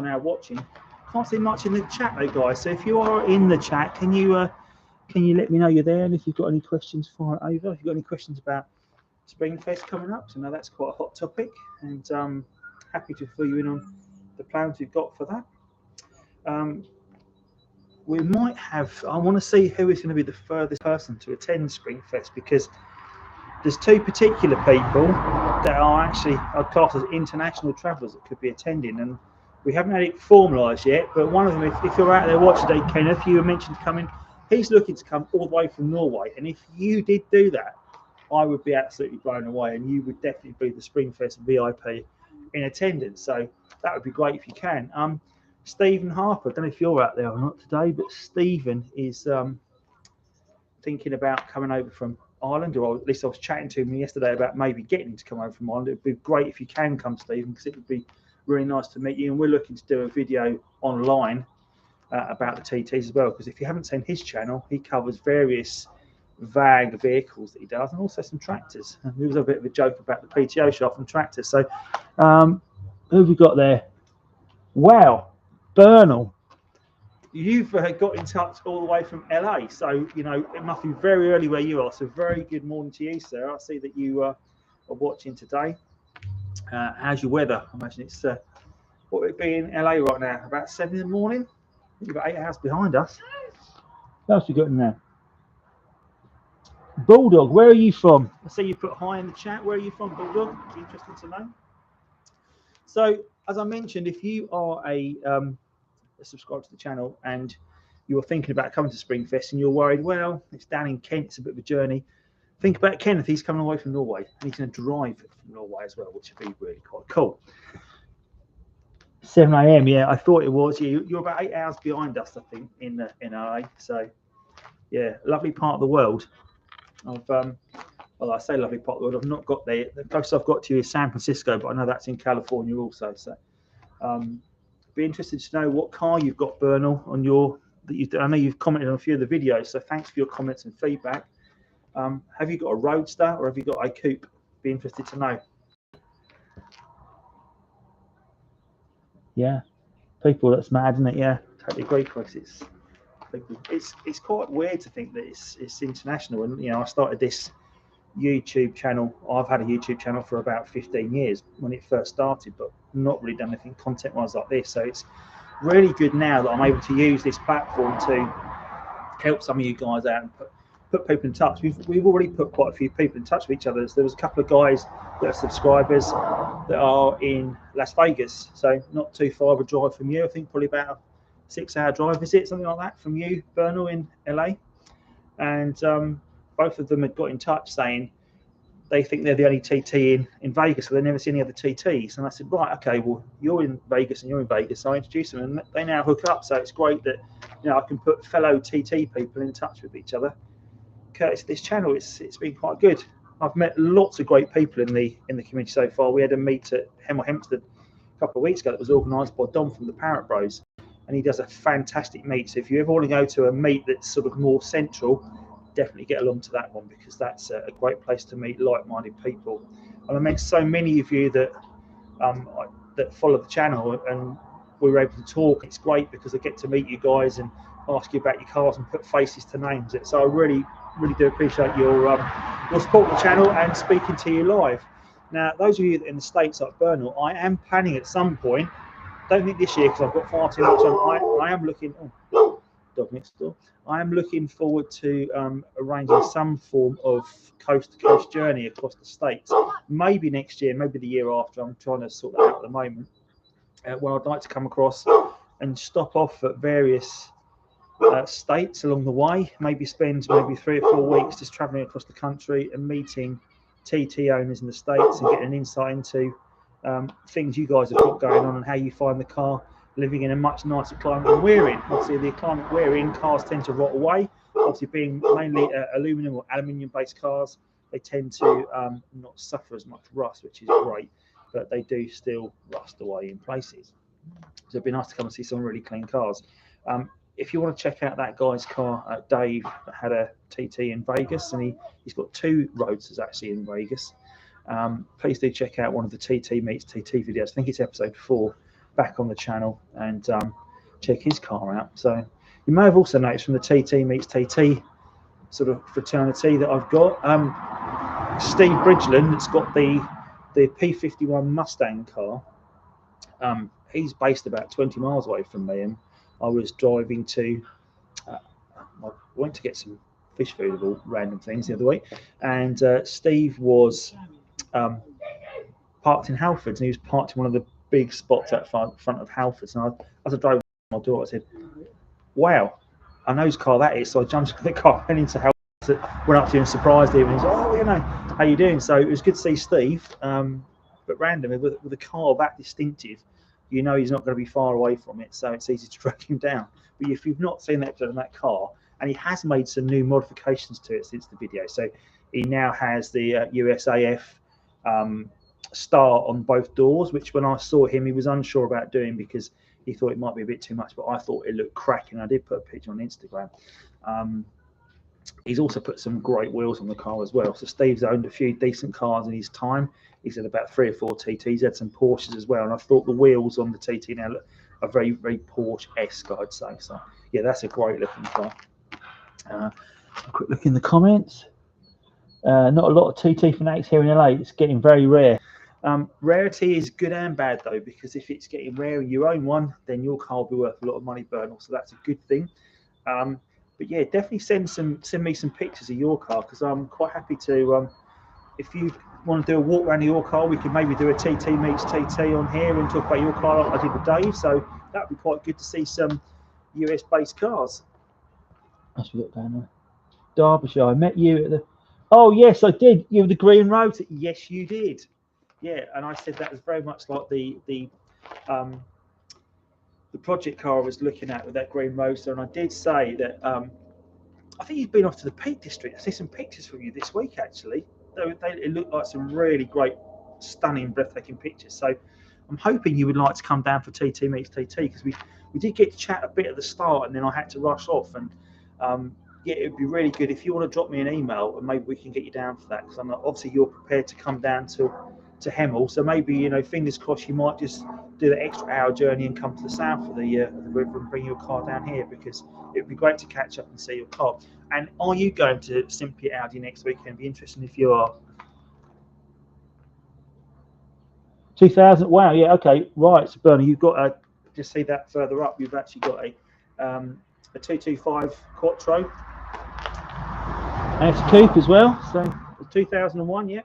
now watching. Can't see much in the chat though, guys. So if you are in the chat, can you let me know you're there? And if you've got any questions, fire it over. If you've got any questions about Springfest coming up, so now that's quite a hot topic, and happy to fill you in on the plans we've got for that. We might have. I want to see who is going to be the furthest person to attend Springfest, because there's two particular people that are actually classed as international travellers that could be attending, and we haven't had it formalised yet. But one of them, if you're out there watching today, Kenneth, you were mentioned coming. He's looking to come all the way from Norway, and if you did do that, I would be absolutely blown away, and you would definitely be the Springfest VIP in attendance. So that would be great if you can. Stephen Harper, I don't know if you're out there or not today, but Stephen is thinking about coming over from Ireland, or at least I was chatting to him yesterday about maybe getting him to come over from Ireland. It would be great if you can come, Stephen, because it would be really nice to meet you. And we're looking to do a video online about the TTs as well, because if you haven't seen his channel, he covers various VAG vehicles that he does, and also some tractors. And there was a bit of a joke about the PTO shop and tractors. So who have we got there? Wow, Bernal. You've got in touch all the way from LA, so you know it must be very early where you are. So very good morning to you, sir. I see that you are watching today. How's your weather? I imagine it's what would it be in LA right now? About 7 in the morning. You've got 8 hours behind us. What else you got in there? Bulldog, where are you from? I see you put hi in the chat. Where are you from, Bulldog? It's interesting to know. So, as I mentioned, if you are a subscribe to the channel and you're thinking about coming to Springfest and you're worried, well, it's down in Kent, it's a bit of a journey, think about Kenneth. He's coming away from Norway, and he's going to drive from Norway as well, which would be really quite cool. 7 a.m. Yeah, I thought it was. You're about 8 hours behind us, I think, in LA. So yeah, lovely part of the world. Well, I say lovely part of the world. I've not got there. The closest I've got to you is San Francisco, but I know that's in California also. So be interested to know what car you've got, Bernal, on your I know you've commented on a few of the videos, so thanks for your comments and feedback. Have you got a Roadster or have you got a coupe? Be interested to know. Yeah, people, that's mad, isn't it? Yeah, totally agree, Chris. It's quite weird to think that it's international. And you know, I started this YouTube channel. I've had a YouTube channel for about 15 years when it first started, but not really done anything content-wise like this. So it's really good now that I'm able to use this platform to help some of you guys out and put people in touch. We've already put quite a few people in touch with each other. There was a couple of guys that are subscribers that are in Las Vegas, so not too far of a drive from you. I think probably about a 6-hour drive, is it, something like that, from you, Bernal, in LA. And both of them had got in touch saying they think they're the only TT in Vegas, so they never see any other TTs. And I said, right, okay, well, you're in Vegas and you're in Vegas, so I introduced them, and they now hook up. So it's great that, you know, I can put fellow TT people in touch with each other. Courtesy of this channel, it's been quite good. I've met lots of great people in the community so far. We had a meet at Hemel Hempstead a couple of weeks ago that was organised by Dom from the Parrot Bros, and he does a fantastic meet. So if you ever want to go to a meet that's sort of more central, definitely get along to that one, because that's a great place to meet like-minded people. And I met so many of you that that follow the channel, and we were able to talk. It's great because I get to meet you guys and ask you about your cars and put faces to names. So I really do appreciate your support of the channel and speaking to you live. Now, those of you in the States like Bernal, I am planning at some point, don't think this year because I've got far too much on, I am looking, oh, dog next door. I am looking forward to arranging some form of coast-to-coast journey across the States. Maybe next year, maybe the year after. I'm trying to sort that out at the moment. Where I'd like to come across and stop off at various states along the way. Maybe spend maybe 3 or 4 weeks just travelling across the country and meeting TT owners in the States and getting an insight into things you guys have got going on and how you find the car living in a much nicer climate than we're in. Obviously, the climate we're in, cars tend to rot away. Obviously, being mainly aluminum or aluminium-based cars, they tend to not suffer as much rust, which is great, but they do still rust away in places. So it'd be nice to come and see some really clean cars. If you want to check out that guy's car, Dave had a TT in Vegas, and he's got 2 roadsters actually in Vegas. Please do check out one of the TT Meets TT videos. I think it's episode 4. Back on the channel, and check his car out. So you may have also noticed from the TT Meets TT sort of fraternity that I've got Steve Bridgeland, that's got the P51 Mustang car. He's based about 20 miles away from me, and I was driving to I went to get some fish food of all random things the other week, and Steve was parked in Halfords, and he was parked in one of the big spots out front of Halfords. And as I drove with my daughter, I said, wow, I know whose car that is. So I jumped in the car, went into Halfords, went up to him and surprised him, and he was, oh, you know, how you doing? So it was good to see Steve, but randomly, with a car that distinctive, you know he's not going to be far away from it, so it's easy to track him down. But if you've not seen that episode of that car, and he has made some new modifications to it since the video, so he now has the USAF star on both doors, which when I saw him, he was unsure about doing because he thought it might be a bit too much, but I thought it looked cracking. I did put a picture on Instagram. He's also put some great wheels on the car as well. So Steve's owned a few decent cars in his time. He's had about 3 or 4 TTs. He's had some Porsches as well, and I thought the wheels on the TT now look are very Porsche-esque, I'd say. So yeah, that's a great looking car. A quick look in the comments. Not a lot of TT fanatics here in LA. It's getting very rare. Rarity is good and bad though, because if it's getting rare and you own one, then your car will be worth a lot of money, Bernal. So that's a good thing. But yeah, definitely send me some pictures of your car, because I'm quite happy to. If you want to do a walk around your car, we can maybe do a TT Meets TT on here and talk about your car like I did with Dave. So that would be quite good to see some US-based cars. That's what we got down there. Derbyshire. I met you at the. Oh yes, I did. You were the green rotor. Yes, you did. Yeah, and I said that was very much like the project car I was looking at with that green roadster, and I did say that I think you've been off to the Peak District. I see some pictures from you this week actually. It looked like some really great, stunning, breathtaking pictures. So I'm hoping you would like to come down for TT Meets TT, because we did get to chat a bit at the start, and then I had to rush off. And yeah, it'd be really good if you want to drop me an email, and maybe we can get you down for that, because I'm obviously you're prepared to come down to Hemel, so maybe, you know, fingers crossed, you might just do the extra hour journey and come to the south of the river and bring your car down here, because it'd be great to catch up and see your car. And are you going to Simply Audi next weekend? It'd be interesting if you are. 2000. Wow. Yeah. Okay. Right. So Bernal, you've got a. Just see that further up. You've actually got a 225 Quattro. And it's a coupe as well, so 2001, yeah,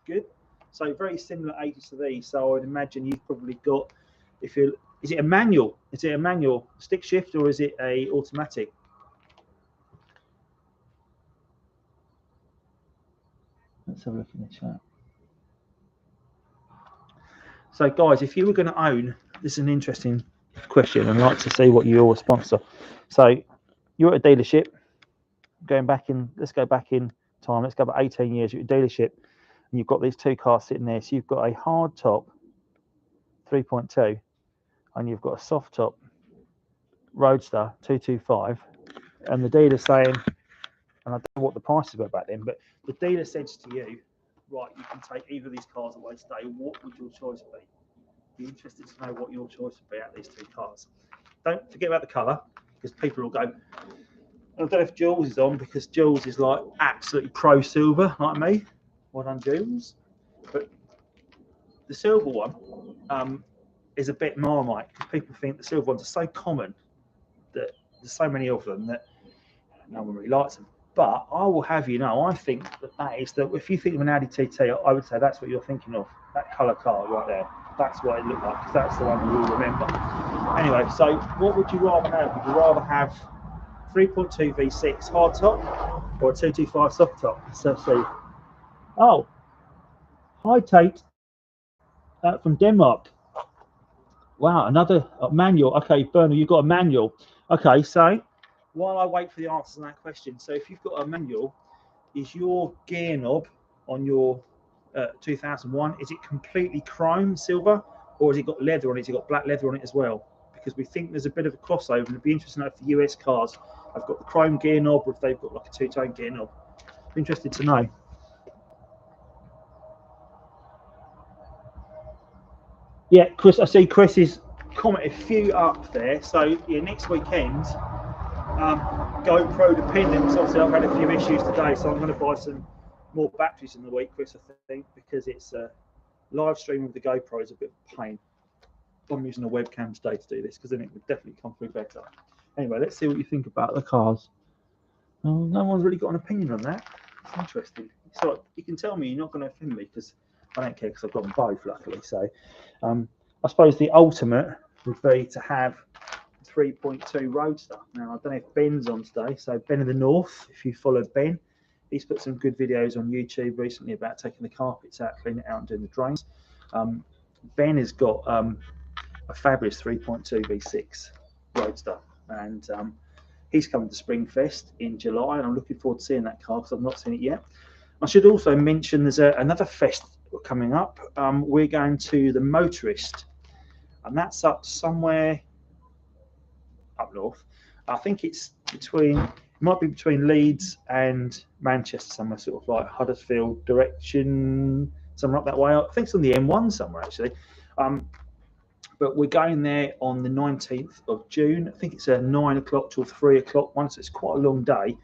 good. So very similar ages to these. So I would imagine you've probably got, is it a manual? Is it a manual stick shift or is it a automatic? Let's have a look in the chat. So guys, if you were going to own, this is an interesting question, and I'd like to see what your response are. So you're at a dealership, going back in, let's go back in time, let's go back 18 years, you're at a dealership, and you've got these two cars sitting there. So you've got a hard top 3.2, and you've got a soft top Roadster 225, and the dealer's saying, and I don't know what the prices were back then, but the dealer says to you, right, you can take either of these cars away today. What would your choice be? Be interested to know what your choice would be out of these two cars. Don't forget about the colour, because people will go, I don't know if Jules is on, because Jules is like absolutely pro silver, like me. Well done, Jules. But the silver one is a bit Marmite, because people think the silver ones are so common that there's so many of them that no one really likes them. But I will have you know, I think that is that if you think of an Audi TT, I would say that's what you're thinking of. That colour car right there. That's what it looked like, because that's the one you will remember. Anyway, so what would you rather have? Would you rather have 3.2 V6 hard top or a 225 soft top? So see. Oh, hi Tate, from Denmark. Wow, another manual. Okay, Bernard, you've got a manual. Okay, so while I wait for the answers on that question, so if you've got a manual, is your gear knob on your 2001, is it completely chrome silver, or has it got leather on it? Has it got black leather on it as well? Because we think there's a bit of a crossover, and it'd be interesting to know if the US cars have got the chrome gear knob or if they've got like a two-tone gear knob. Be interested to know. Yeah, Chris, I see Chris is commented a few up there. So yeah, next weekend, GoPro dependent. Obviously, I've had a few issues today, so I'm going to buy some more batteries in the week, Chris, I think, because it's live stream with the GoPro is a bit of a pain. I'm using a webcam today to do this, because then it would definitely come through better. Anyway, let's see what you think about the cars. Oh, no one's really got an opinion on that. It's interesting. So you can tell me you're not going to offend me, because I don't care, because I've got them both, luckily. So I suppose the ultimate would be to have 3.2 Roadster. Now, I don't know if Ben's on today. So Ben of the North, if you follow Ben, he's put some good videos on YouTube recently about taking the carpets out, cleaning it out, and doing the drains. Ben has got a fabulous 3.2 V6 Roadster, and he's coming to Springfest in July, and I'm looking forward to seeing that car, because I've not seen it yet. I should also mention there's another fest coming up. We're going to the Motorist, and that's up somewhere up north. I think it's might be between Leeds and Manchester, somewhere sort of like Huddersfield direction, somewhere up that way. I think it's on the M1 somewhere, actually. But we're going there on the 19th of June. I think it's a 9 o'clock till 3 o'clock one, so it's quite a long day.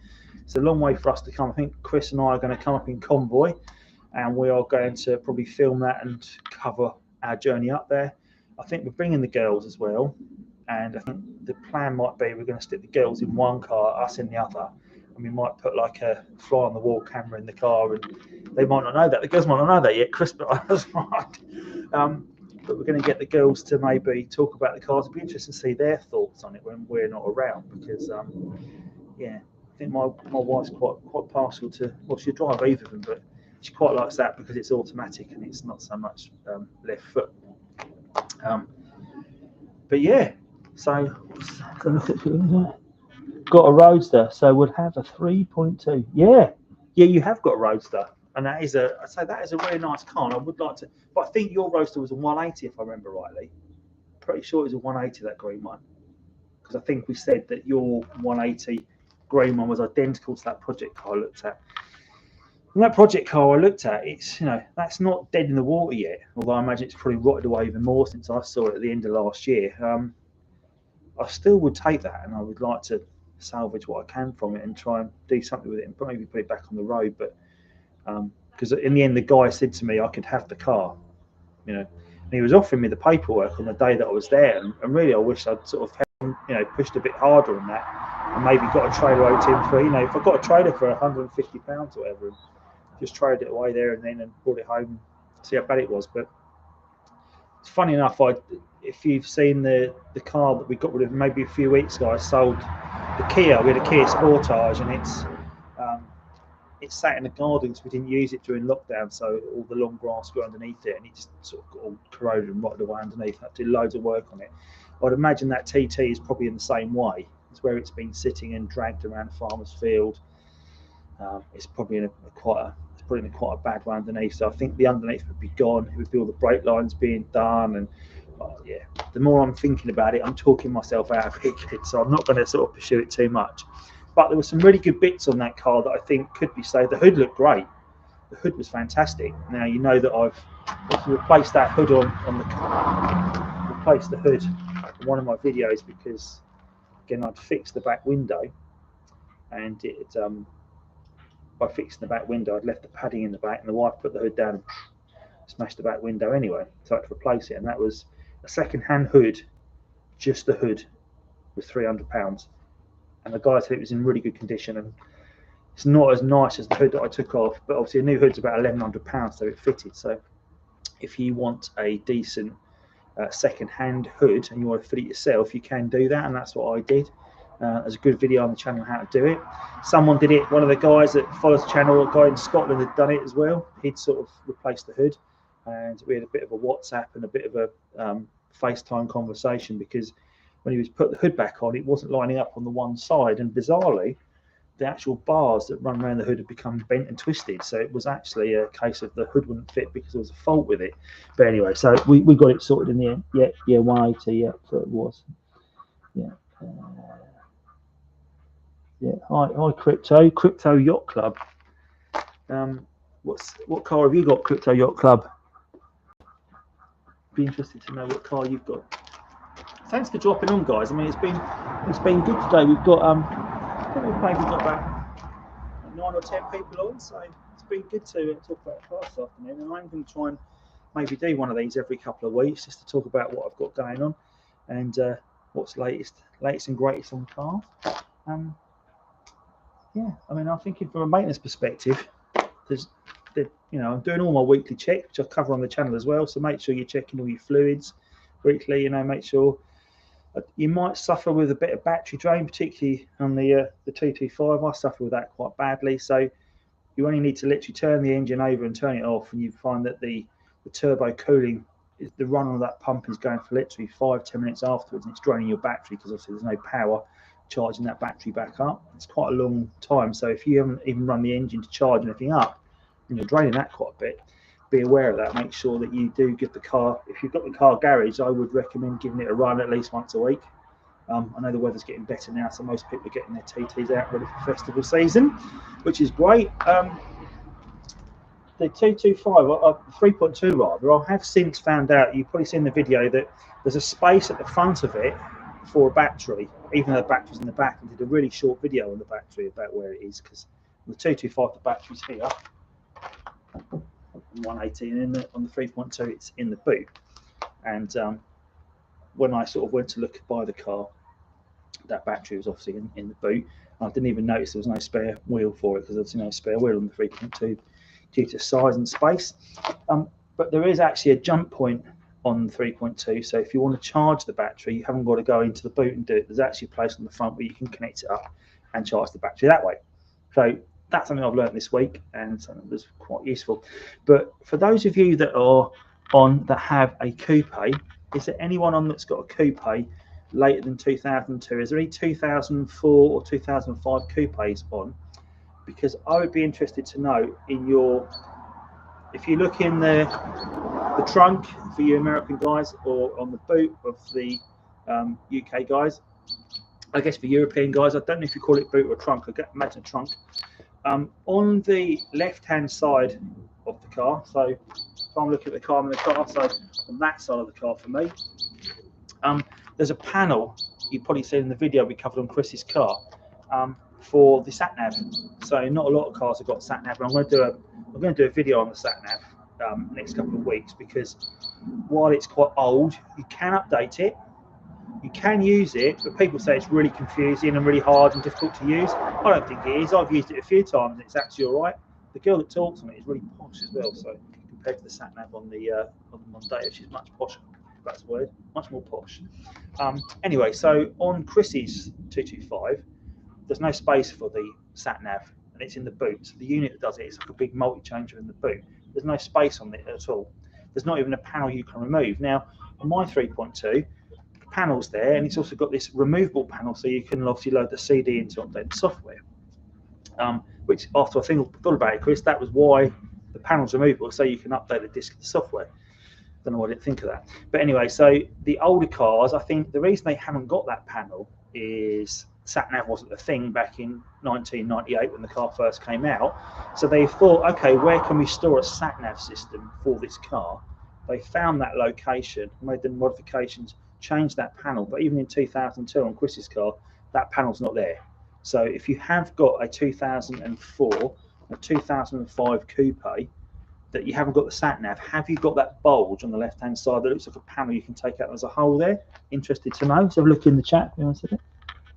It's a long way for us to come. I think Chris and I are going to come up in convoy, and we are going to probably film that and cover our journey up there. I think we're bringing the girls as well, and I think the plan might be we're going to stick the girls in one car, us in the other, and we might put like a fly on the wall camera in the car, and they might not know that. The girls might not know that yet, Chris, but I was right. But we're going to get the girls to maybe talk about the cars. It'd be interesting to see their thoughts on it when we're not around, because yeah, I think my wife's quite partial to, well, she'll drive either of them, but she quite likes that because it's automatic and it's not so much left foot. But yeah, so got a Roadster, so would have a 3.2. Yeah, you have got a Roadster, and that is I'd say that is a really nice car. And I would like to, but I think your Roadster was a 180 if I remember rightly. Pretty sure it was a 180, that green one, because I think we said that your 180 green one was identical to that project car I looked at. And that project car I looked at, it's, that's not dead in the water yet, although I imagine it's probably rotted away even more since I saw it at the end of last year. I still would take that, and I would like to salvage what I can from it and try and do something with it and maybe put it back on the road. But because in the end, the guy said to me I could have the car, and he was offering me the paperwork on the day that I was there, and really I wish I'd sort of pushed a bit harder on that. and maybe got a trailer out in for, you know, if I got a trailer for £150 or whatever, and just traded it away there and then and brought it home and see how bad it was. But it's funny enough, if you've seen the car that we got rid of maybe a few weeks ago, I sold the Kia. We had a Kia Sportage, and it's sat in the garden because we didn't use it during lockdown, so all the long grass grew underneath it, and it just sort of got all corroded and rotted away underneath. I did loads of work on it. I'd imagine that TT is probably in the same way. It's where it's been sitting and dragged around a farmer's field. It's probably in quite a bad way underneath. So I think the underneath would be gone. It would be all the brake lines being done, and yeah. The more I'm thinking about it, I'm talking myself out of it. So I'm not going to sort of pursue it too much. But there were some really good bits on that car that I think could be saved. The hood looked great. The hood was fantastic. Now you know that I've replaced that hood on the car. Replaced the hood in one of my videos because again I'd fixed the back window, and by fixing the back window I'd left the padding in the back, and the wife put the hood down and smashed the back window anyway, so I had to replace it. And that was a second-hand hood, just the hood, was £300, and the guy said it was in really good condition, and it's not as nice as the hood that I took off, but obviously a new hood's about £1,100, so it fitted. So if you want a decent second-hand hood and you want to fit it yourself, you can do that, and that's what I did. There's a good video on the channel on how to do it. Someone did it, one of the guys that follows the channel, a guy in Scotland, had done it as well. He'd sort of replaced the hood, and we had a bit of a WhatsApp and a bit of a FaceTime conversation, because when he was put the hood back on, it wasn't lining up on the one side, and bizarrely the actual bars that run around the hood had become bent and twisted. So it was actually a case of the hood wouldn't fit because there was a fault with it. But anyway, so we got it sorted in the end. Yeah, 180, yeah, so it was. Yeah. Yeah, hi Crypto Yacht Club. What car have you got, Crypto Yacht Club? Be interested to know what car you've got. Thanks for dropping on, guys. I mean, it's been good today. We've got I think we've maybe got about 9 or 10 people on, so it's been good to talk about the car this afternoon. And I'm going to try and maybe do one of these every couple of weeks, just to talk about what I've got going on and what's latest and greatest on cars. Yeah, I mean, I'm thinking from a maintenance perspective, I'm doing all my weekly checks, which I cover on the channel as well. So make sure you're checking all your fluids weekly. Make sure you might suffer with a bit of battery drain, particularly on the 225. I suffer with that quite badly. So you only need to literally turn the engine over and turn it off, and you find that the turbo cooling, the run on that pump is going for literally 5-10 minutes afterwards, and it's draining your battery because obviously there's no power charging that battery back up. It's quite a long time. So if you haven't even run the engine to charge anything up, and you're draining that quite a bit, be aware of that. Make sure that you do give the car, if you've got the car garage, I would recommend giving it a run at least once a week. I know the weather's getting better now, so most people are getting their TTs out ready for festival season, which is great. The 225, 3.2 rather, I have since found out, you've probably seen the video, that there's a space at the front of it for a battery, even though the battery's in the back. I did a really short video on the battery about where it is, because the 225, the battery's here, 118, and on the 3.2 it's in the boot. And when I sort of went to look to buy the car, that battery was obviously in the boot. I didn't even notice there was no spare wheel for it, because there's no spare wheel on the 3.2 due to size and space. But there is actually a jump point on the 3.2, so if you want to charge the battery, you haven't got to go into the boot and do it. There's actually a place on the front where you can connect it up and charge the battery that way. So that's something I've learned this week, and something that's quite useful. But for those of you that are on that have a coupe, is there anyone on that's got a coupe later than 2002? Is there any 2004 or 2005 coupes on? Because I would be interested to know if you look in the trunk for you American guys, or on the boot of the UK guys, I guess for European guys, I don't know if you call it boot or trunk, I imagine trunk. On the left-hand side of the car, so if I'm looking at the car, I'm in the car, so on that side of the car for me, there's a panel, you've probably seen in the video we covered on Chris's car, for the sat nav. So not a lot of cars have got sat nav, and I'm going to do a video on the sat nav next couple of weeks, because while it's quite old, you can update it. You can use it, but people say it's really confusing and really hard and difficult to use. I don't think it is. I've used it a few times and it's actually all right. The girl that talks on it is really posh as well, so compared to the sat nav on the Mondeo, she's much posher. That's the word, much more posh. Anyway, so on Chrissy's 225, there's no space for the sat nav, and it's in the boot. So the unit that does it is like a big multi-changer in the boot. There's no space on it at all. There's not even a panel you can remove. Now, on my 3.2, the panel's there, and it's also got this removable panel, so you can obviously load the CD into updated software. Which, after I thought about it, Chris, that was why the panel's removable, so you can update the disk of the software. Don't know why I didn't think of that. But anyway, so the older cars, I think the reason they haven't got that panel is sat nav wasn't a thing back in 1998 when the car first came out. So they thought, okay, where can we store a sat nav system for this car? They found that location, made the modifications, changed that panel. But even in 2002 on Chris's car, that panel's not there. So if you have got a 2004, a 2005 coupe that you haven't got the sat nav, have you got that bulge on the left hand side that looks like a panel you can take out as a whole there? Interested to know? So have a look in the chat.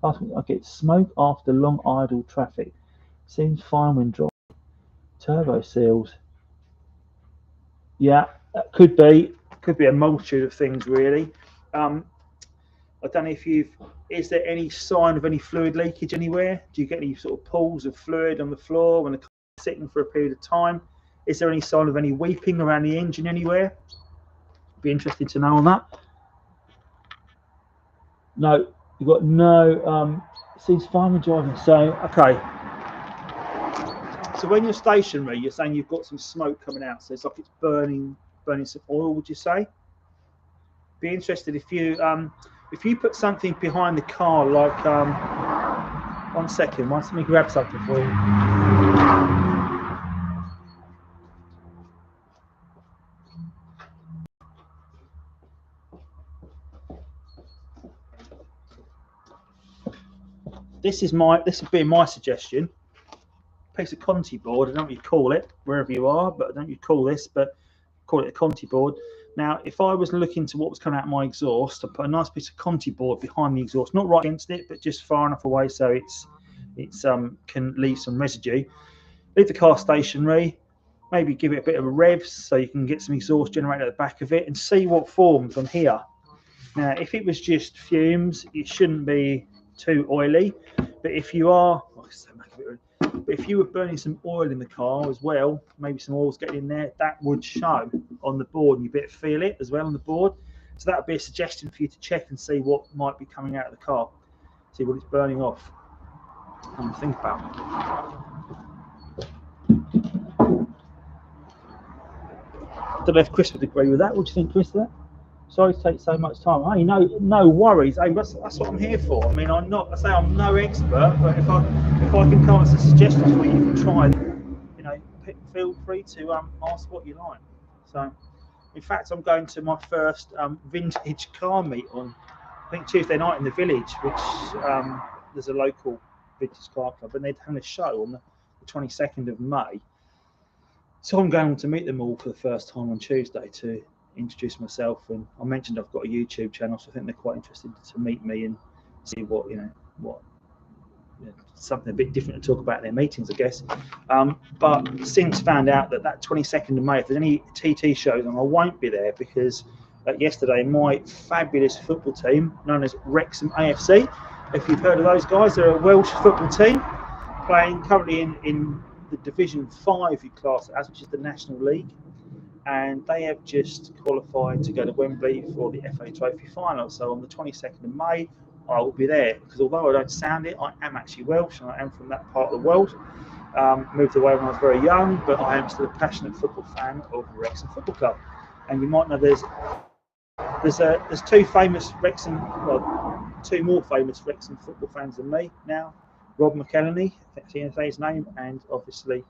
I get smoke after long idle traffic. Seems fine when driving. Turbo seals. Yeah, that could be a multitude of things really. I don't know if is there any sign of any fluid leakage anywhere? Do you get any sort of pools of fluid on the floor when the car is sitting for a period of time? Is there any sign of any weeping around the engine anywhere? Be interested to know on that. No, you've got no, seems fine when driving. So, okay. So when you're stationary, you're saying you've got some smoke coming out. So it's like it's burning some oil, would you say? Be interested if you put something behind the car, like, 1 second, let me grab something for you. This would be my suggestion. Piece of Conti board, I don't know what you call it, wherever you are, but I don't know what you call this, but call it a Conti board. Now, if I was looking to what was coming out of my exhaust, I put a nice piece of Conti board behind the exhaust, not right against it, but just far enough away so it's can leave some residue. Leave the car stationary, maybe give it a bit of a rev so you can get some exhaust generated at the back of it and see what forms on here. Now, if it was just fumes, it shouldn't be too oily, but if you are, but if you were burning some oil in the car as well, maybe some oil's getting in there, that would show on the board and you better feel it as well on the board. So that would be a suggestion for you to check and see what might be coming out of the car, see what it's burning off. And think about it. I don't know if Chris would agree with that. What do you think, Chris? Sorry to take so much time. Hey, no worries. Hey, that's what I'm here for. I mean, I'm no expert, but if I can come up with some suggestions for you, you can try. Feel free to ask what you like. So, in fact, I'm going to my first vintage car meet on, I think, Tuesday night in the village, which there's a local vintage car club, and they're having a show on the 22nd of May. So I'm going to meet them all for the first time on Tuesday to introduce myself, and I mentioned I've got a YouTube channel, so I think they're quite interested to meet me and see what something a bit different to talk about in their meetings, I guess. But since found out that 22nd of May, if there's any TT shows, and I won't be there because yesterday my fabulous football team, known as Wrexham AFC, if you've heard of those guys, they're a Welsh football team playing currently in the Division 5 class, which is the National League. And they have just qualified to go to Wembley for the FA Trophy final. So on the 22nd of May, I will be there, because although I don't sound it, I am actually Welsh and I am from that part of the world. Moved away when I was very young, but I am still a passionate football fan of Wrexham Football Club. And you might know there's two more famous Wrexham football fans than me now. Rob McElhenney, that's his name, and obviously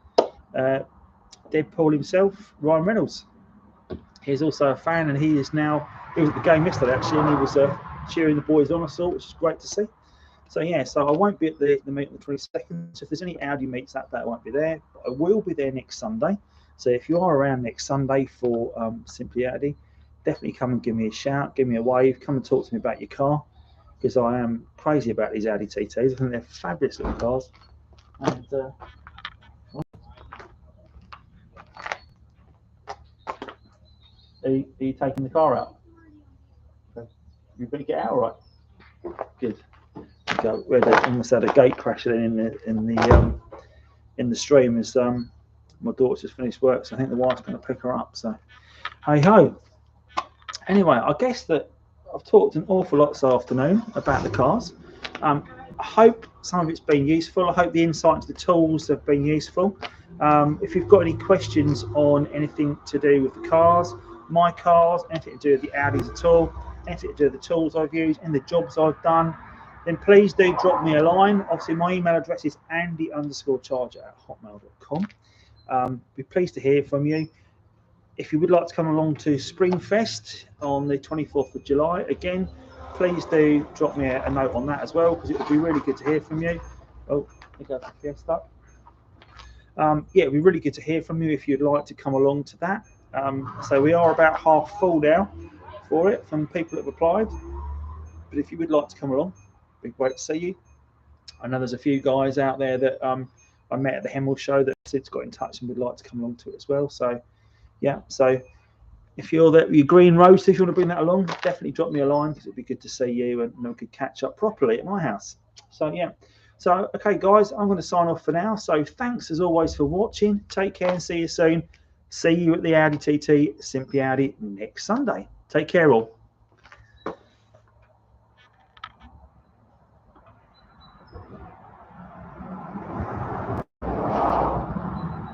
Deadpool himself, Ryan Reynolds. He's also a fan, and he was at the game yesterday actually, and he was cheering the boys on, I saw, which is great to see. So yeah, so I won't be at the meet on the 22nd. So if there's any Audi meets that day, I won't be there, but I will be there next Sunday. So if you are around next Sunday for Simply Audi, definitely come and give me a shout, give me a wave, come and talk to me about your car. because I am crazy about these Audi TTs. I think they're fabulous little cars. And are you taking the car out? Okay. You better get out, all right? Good. Go. We almost had a gate crash in the stream as my daughter just finished work, so I think the wife's going to pick her up. So, hey ho. Anyway, I guess that I've talked an awful lot this afternoon about the cars. I hope some of it's been useful. I hope the insight into the tools have been useful. If you've got any questions on anything to do with the cars, my cars, anything to do with the Audis at all, anything to do with the tools I've used and the jobs I've done, then please do drop me a line. Obviously, my email address is andy_charger@hotmail.com. Be pleased to hear from you. If you would like to come along to Springfest on the 24th of July, again, please do drop me a note on that as well, because it would be really good to hear from you. Oh, there goes the Fiesta. Yeah, it'd be really good to hear from you if you'd like to come along to that. So we are about half full now for it from people that have applied. But if you would like to come along, it'd be great to see you. I know there's a few guys out there that I met at the Hemel show that Sid's got in touch and would like to come along to it as well. So yeah, so if you're your green roaster, if you want to bring that along, definitely drop me a line, because it'd be good to see you and we could catch up properly at my house. So yeah, so okay guys, I'm going to sign off for now. So thanks as always for watching. Take care and see you soon. See you at the Audi TT Simply Audi next Sunday. Take care all.